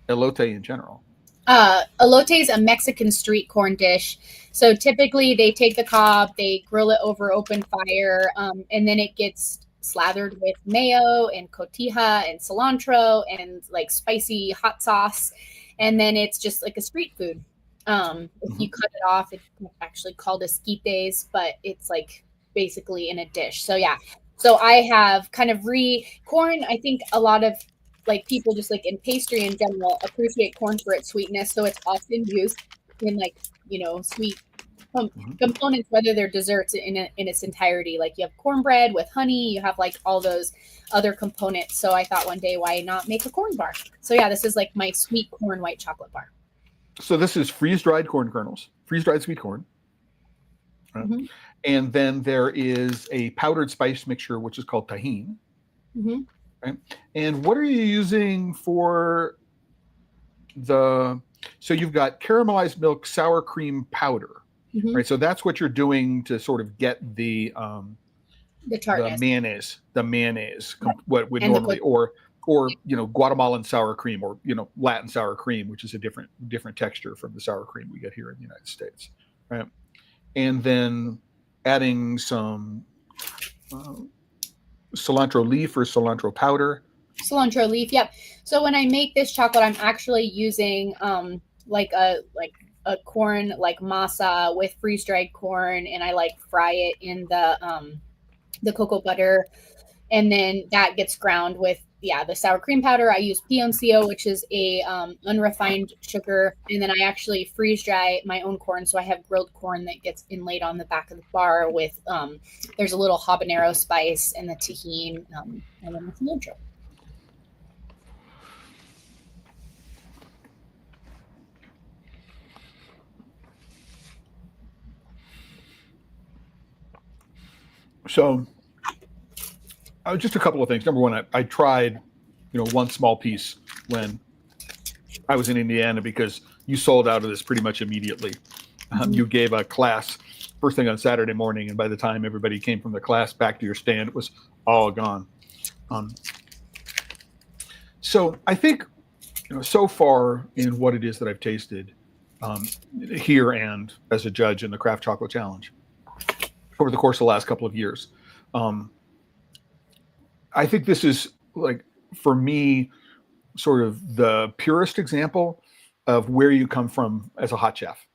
elote in general? Elote is a Mexican street corn dish. So typically they take the cob, they grill it over open fire, and then it gets slathered with mayo and cotija and cilantro and like spicy hot sauce. And then it's just like a street food. If you cut it off, it's actually called esquites, but it's like basically in a dish. So yeah. So I have kind of corn. I think a lot of like people just like in pastry in general appreciate corn for its sweetness. So it's often used in like, sweet components, whether they're desserts in its entirety. Like you have cornbread with honey, you have like all those other components. So I thought one day, why not make a corn bar? So yeah, this is like my sweet corn white chocolate bar. So this is freeze-dried corn kernels, freeze-dried sweet corn. Right? And then there is a powdered spice mixture, which is called tahini. Right? And what are you using for so you've got caramelized milk, sour cream powder, right? So that's what you're doing to sort of get the mayonnaise, what would normally, or Guatemalan sour cream, or Latin sour cream, which is a different texture from the sour cream we get here in the United States, right? And then adding some cilantro leaf or cilantro powder. Cilantro leaf, yep. So when I make this chocolate, I'm actually using like a corn, like masa with freeze dried corn, and I fry it in the cocoa butter, and then that gets ground with the sour cream powder. I use PNCO, which is a unrefined sugar, and then I actually freeze dry my own corn, so I have grilled corn that gets inlaid on the back of the bar with there's a little habanero spice and the tahini, and then the cilantro. So just a couple of things. Number one, I tried, one small piece when I was in Indiana, because you sold out of this pretty much immediately. You gave a class first thing on Saturday morning, and by the time everybody came from the class back to your stand, it was all gone. So I think, so far in what it is that I've tasted here and as a judge in the Craft Chocolate Challenge over the course of the last couple of years, I think this is, for me, sort of the purest example of where you come from as a hot chef.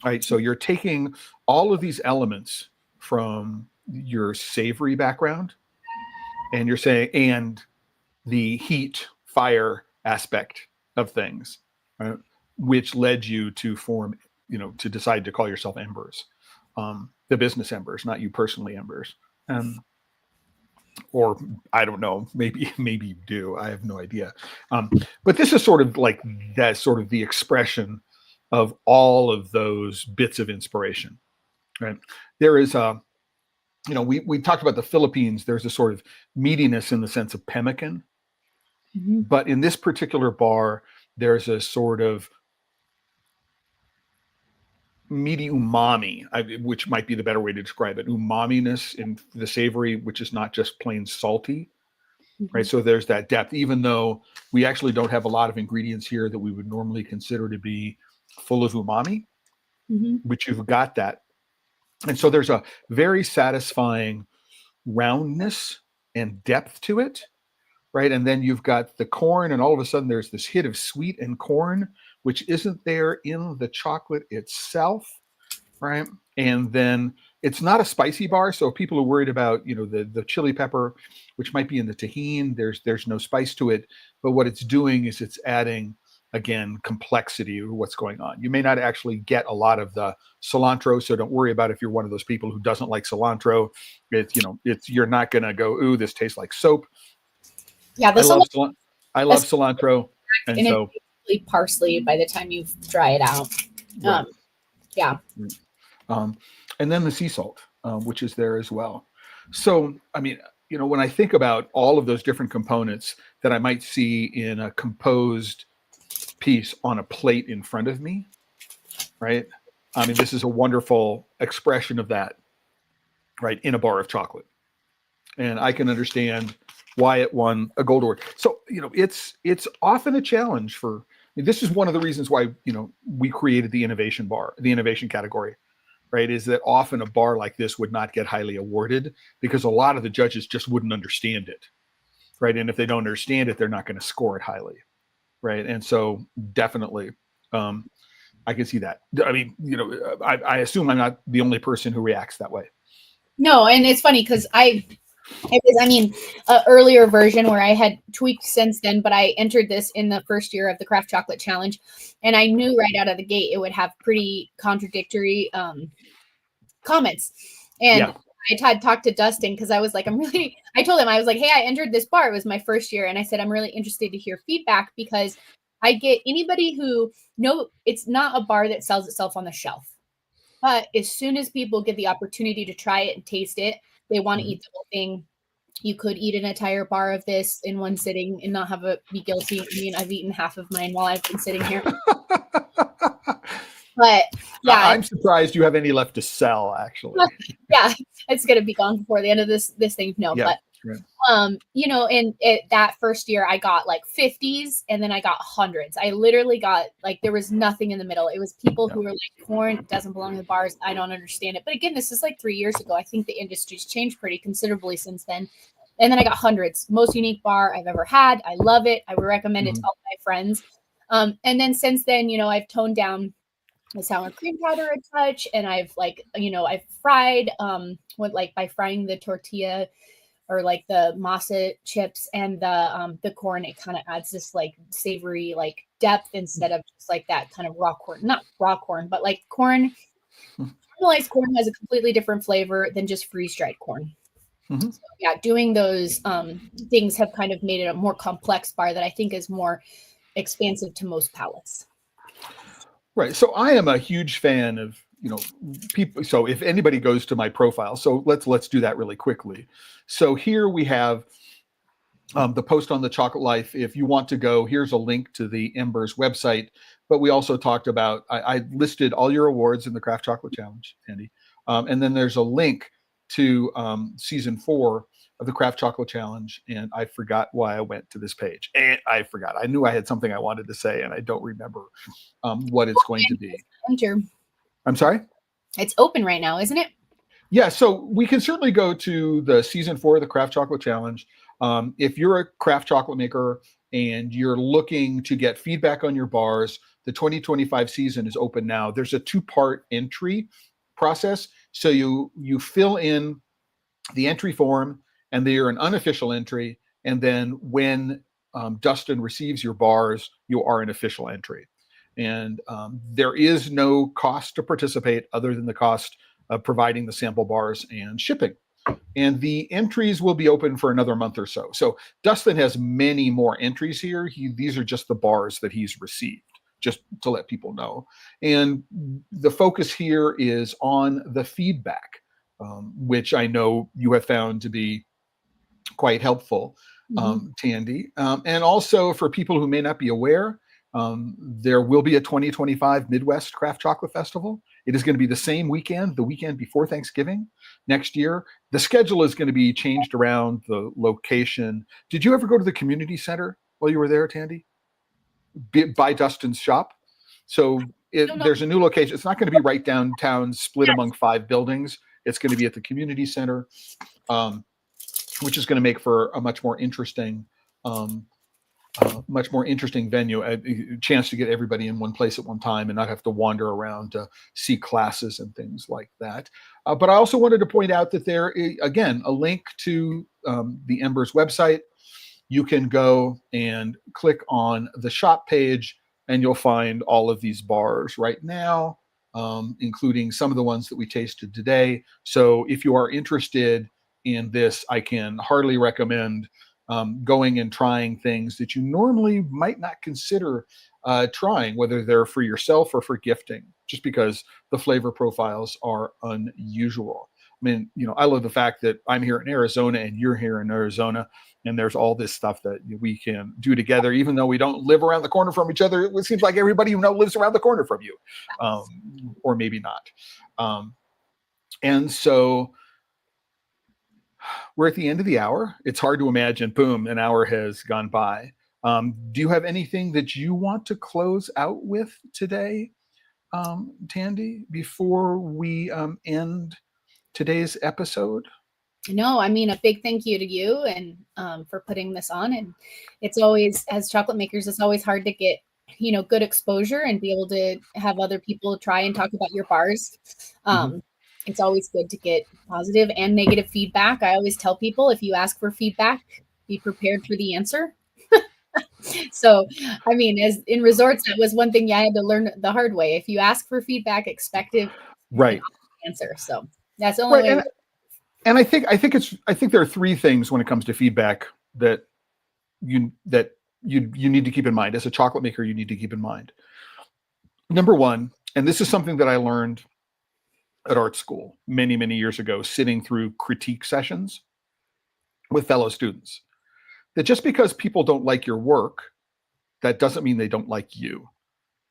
Right? So you're taking all of these elements from your savory background, and you're saying, and the heat, fire aspect of things, right, which led you to form, to decide to call yourself Embers, the business Embers, not you personally Embers. Or I don't know, maybe you do. I have no idea. But this is sort of like that, sort of the expression of all of those bits of inspiration, right? There is we talked about the Philippines. There's a sort of meatiness in the sense of pemmican, but in this particular bar, there's a sort of meaty umami, which might be the better way to describe it. Umaminess in the savory, which is not just plain salty, right? So there's that depth, even though we actually don't have a lot of ingredients here that we would normally consider to be full of umami, but you've got that. And so there's a very satisfying roundness and depth to it, right? And then you've got the corn, and all of a sudden there's this hit of sweet and corn, which isn't there in the chocolate itself, right? And then it's not a spicy bar, so if people are worried about, the chili pepper, which might be in the tahini, there's no spice to it, but what it's doing is it's adding, again, complexity to what's going on. You may not actually get a lot of the cilantro, so don't worry about if you're one of those people who doesn't like cilantro. You're not gonna go, ooh, this tastes like soap. Yeah, I love cilantro, and so parsley by the time you dry it out. Right. Yeah. And then the sea salt, which is there as well. So, I mean, when I think about all of those different components that I might see in a composed piece on a plate in front of me, right? I mean, this is a wonderful expression of that, right, in a bar of chocolate. And I can understand why it won a gold award. So, it's often a challenge for, this is one of the reasons why, we created the innovation bar, the innovation category, right? Is that often a bar like this would not get highly awarded because a lot of the judges just wouldn't understand it, right? And if they don't understand it, they're not going to score it highly, right? And so definitely, I can see that. I mean, I assume I'm not the only person who reacts that way. No, and it's funny because earlier version where I had tweaked since then, but I entered this in the first year of the Craft Chocolate Challenge, and I knew right out of the gate it would have pretty contradictory comments. And I had talked to Dustin because I was like, I told him, I was like, hey, I entered this bar. It was my first year. And I said, I'm really interested to hear feedback because I get anybody who it's not a bar that sells itself on the shelf. But as soon as people get the opportunity to try it and taste it, they want to Mhm. eat the whole thing. You could eat an entire bar of this in one sitting and not be guilty. I mean, I've eaten half of mine while I've been sitting here. But yeah, I'm surprised you have any left to sell, actually. yeah, it's gonna be gone before the end of this thing. No, Yeah. but Right. in that first year I got like 50s and then I got hundreds. I literally got like, there was nothing in the middle. It was people who were like, corn doesn't belong in the bars. I don't understand it. But again, this is like 3 years ago. I think the industry's changed pretty considerably since then. And then I got hundreds. Most unique bar I've ever had. I love it. I would recommend it to all my friends. And then since then, I've toned down the sour cream powder a touch, and I've I've fried with like by frying the tortilla or like the masa chips and the corn. It kind of adds this like savory like depth instead of just like that kind of raw corn, not raw corn, but like corn. Caramelized corn has a completely different flavor than just freeze dried corn. Mm-hmm. So, yeah, doing those things have kind of made it a more complex bar that I think is more expansive to most palates. Right. So I am a huge fan of, people. So if anybody goes to my profile, so let's do that really quickly. So here we have the post on the Chocolate Life. If you want to go, here's a link to the Embers website. But we also talked about, I listed all your awards in the Craft Chocolate Challenge, Tandy. And then there's a link to season 4 of the Craft Chocolate Challenge. And I forgot why I went to this page. And I forgot. I knew I had something I wanted to say, and I don't remember what it's going to be. Enter. I'm sorry? It's open right now, isn't it? Yeah, so we can certainly go to the season 4 of the Craft Chocolate Challenge. If you're a craft chocolate maker and you're looking to get feedback on your bars, the 2025 season is open now. There's a 2-part entry process. So you fill in the entry form, and they're an unofficial entry. And then when Dustin receives your bars, you are an official entry. And there is no cost to participate other than the cost of providing the sample bars and shipping. And the entries will be open for another month or so. So Dustin has many more entries here. These are just the bars that he's received, just to let people know. And the focus here is on the feedback, which I know you have found to be quite helpful, Tandy. And also for people who may not be aware, there will be a 2025 Midwest Craft Chocolate Festival. It is going to be the same weekend, the weekend before Thanksgiving next year. The schedule is going to be changed around the location. Did you ever go to the community center while you were there, Tandy? By Dustin's shop? So there's a new location. It's not going to be right downtown, split among 5 buildings. It's going to be at the community center, which is going to make for a much more interesting venue, a chance to get everybody in one place at one time and not have to wander around to see classes and things like that. But I also wanted to point out that there is, again, a link to the Embers website. You can go and click on the shop page, and you'll find all of these bars right now, including some of the ones that we tasted today. So if you are interested in this, I can heartily recommend going and trying things that you normally might not consider trying, whether they're for yourself or for gifting, just because the flavor profiles are unusual. I mean, I love the fact that I'm here in Arizona and you're here in Arizona, and there's all this stuff that we can do together, even though we don't live around the corner from each other. It seems like everybody lives around the corner from you, or maybe not. And so we're at the end of the hour. It's hard to imagine, boom, an hour has gone by. Do you have anything that you want to close out with today, Tandy, before we end today's episode? No, I mean, a big thank you to you and for putting this on. And it's always, as chocolate makers, it's always hard to get, good exposure and be able to have other people try and talk about your bars. It's always good to get positive and negative feedback. I always tell people, if you ask for feedback, be prepared for the answer. So, I mean, as in resorts, that was one thing I had to learn the hard way. If you ask for feedback, expect it, right, answer. So that's the only way. And I think there are 3 things when it comes to feedback that you need to keep in mind as a chocolate maker. You need to keep in mind. Number one, and this is something that I learned at art school many, many years ago, sitting through critique sessions with fellow students, that just because people don't like your work, that doesn't mean they don't like you.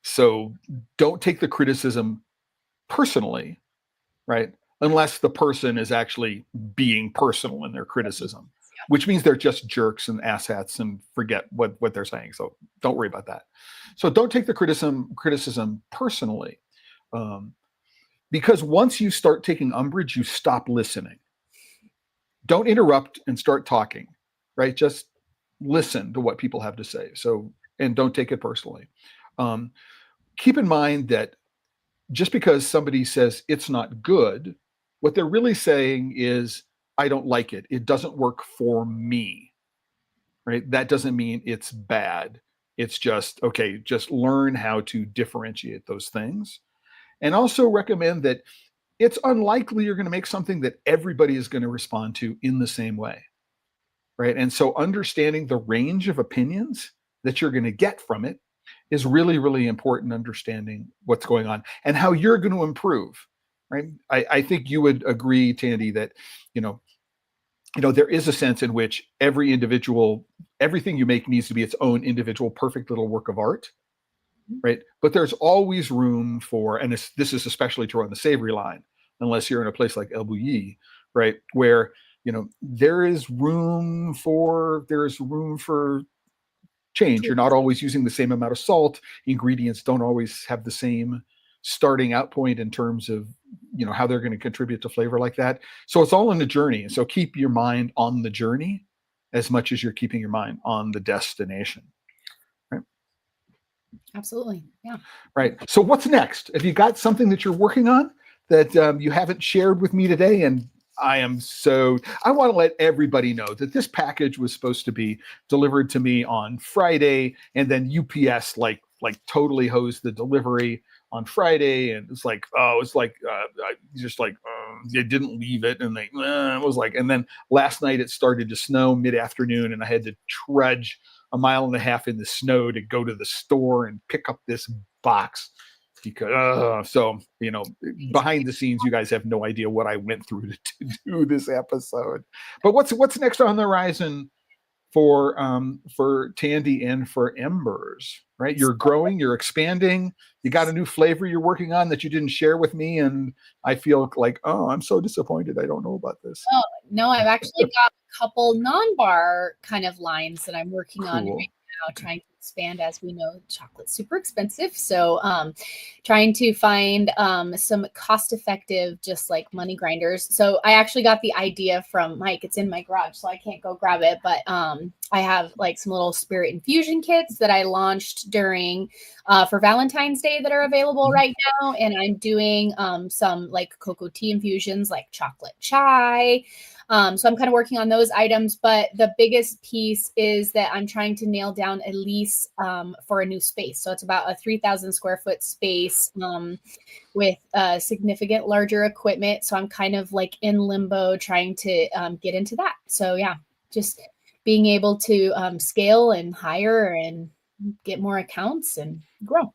So don't take the criticism personally, right? Unless the person is actually being personal in their criticism, which means they're just jerks and asshats and forget what they're saying. So don't worry about that. So don't take the criticism personally, because once you start taking umbrage, you stop listening. Don't interrupt and start talking, right? Just listen to what people have to say. So, and don't take it personally. Keep in mind that just because somebody says it's not good, what they're really saying is, I don't like it. It doesn't work for me, right? That doesn't mean it's bad. It's just, okay, just learn how to differentiate those things. And also recommend that it's unlikely you're going to make something that everybody is going to respond to in the same way, right? And so understanding the range of opinions that you're going to get from it is really, really important, understanding what's going on and how you're going to improve, right? I think you would agree, Tandy, that, there is a sense in which everything you make needs to be its own individual, perfect little work of art, right? But there's always room for, and this is especially true on the savory line, unless you're in a place like El Bulli, right? Where, there is room for change. You're not always using the same amount of salt. Ingredients don't always have the same starting out point in terms of, how they're going to contribute to flavor like that. So it's all in the journey. And so keep your mind on the journey as much as you're keeping your mind on the destination. Right? Absolutely. Yeah. Right. So what's next? Have you got something that you're working on that you haven't shared with me today? And I want to let everybody know that this package was supposed to be delivered to me on Friday, and then UPS like totally hosed the delivery on Friday. And it's like, they didn't leave it. And and then last night it started to snow mid-afternoon, and I had to trudge a mile and a half in the snow to go to the store and pick up this box. Because behind the scenes, you guys have no idea what I went through to do this episode. But what's next on the horizon for Tandy and for Embers, right? You're growing, you're expanding, you got a new flavor you're working on that you didn't share with me, and I feel like, oh, I'm so disappointed I don't know about this. Oh, no, I've actually got a couple non-bar kind of lines that I'm working on right now, trying to expand. As we know, chocolate's super expensive, so trying to find some cost-effective, just like money grinders. So I actually got the idea from Mike. It's in my garage, so I can't go grab it, but I have like some little spirit infusion kits that I launched during for Valentine's Day that are available right now, and I'm doing some like cocoa tea infusions, like chocolate chai. So I'm kind of working on those items, but the biggest piece is that I'm trying to nail down a lease for a new space. So it's about a 3,000 square foot space with significant larger equipment. So I'm kind of like in limbo trying to get into that. So yeah, just being able to scale and hire and get more accounts and grow.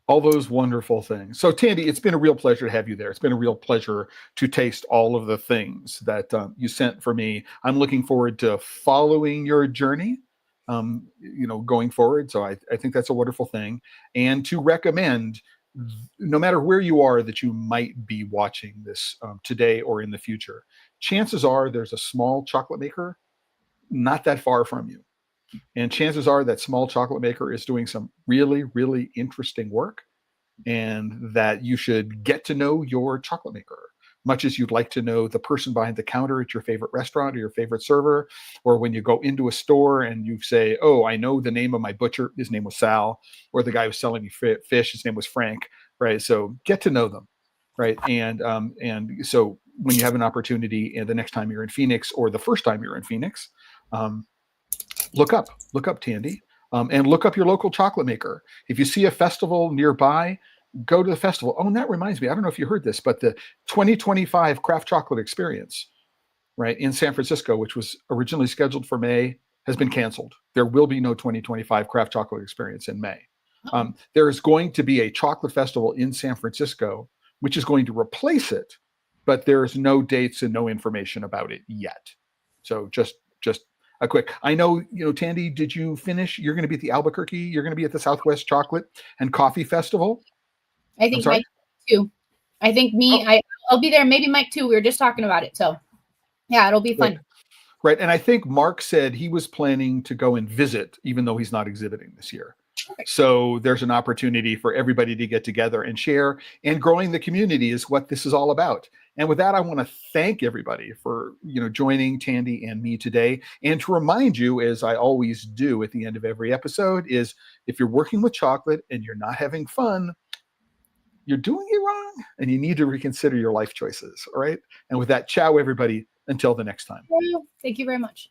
All those wonderful things. So Tandy, it's been a real pleasure to have you there. It's been a real pleasure to taste all of the things that you sent for me. I'm looking forward to following your journey, going forward. So I think that's a wonderful thing. And to recommend, no matter where you are that you might be watching this today or in the future, chances are there's a small chocolate maker not that far from you. And chances are that small chocolate maker is doing some really, really interesting work, and that you should get to know your chocolate maker, much as you'd like to know the person behind the counter at your favorite restaurant or your favorite server, or when you go into a store and you say, oh, I know the name of my butcher. His name was Sal, or the guy who's selling me fish. His name was Frank, right? So get to know them, right? And so when you have an opportunity, and the next time you're in Phoenix or the first time you're in Phoenix, look up Tandy, and look up your local chocolate maker. If you see a festival nearby, go to the festival. Oh, and that reminds me, I don't know if you heard this, but the 2025 Craft Chocolate Experience, right, in San Francisco, which was originally scheduled for May, has been canceled. There will be no 2025 Craft Chocolate Experience in May. There is going to be a chocolate festival in San Francisco which is going to replace it, but there's no dates and no information about it yet. So just a quick. I know, Tandy, did you finish? You're going to be at the Albuquerque. You're going to be at the Southwest Chocolate and Coffee Festival. I think Mike too. I think I'll be there. Maybe Mike too. We were just talking about it. So yeah, it'll be fun. Right. And I think Mark said he was planning to go and visit, even though he's not exhibiting this year. Perfect. So there's an opportunity for everybody to get together and share, and growing the community is what this is all about. And with that, I want to thank everybody for, joining Tandy and me today. And to remind you, as I always do at the end of every episode, is if you're working with chocolate and you're not having fun, you're doing it wrong, and you need to reconsider your life choices. All right. And with that, ciao, everybody. Until the next time. Thank you very much.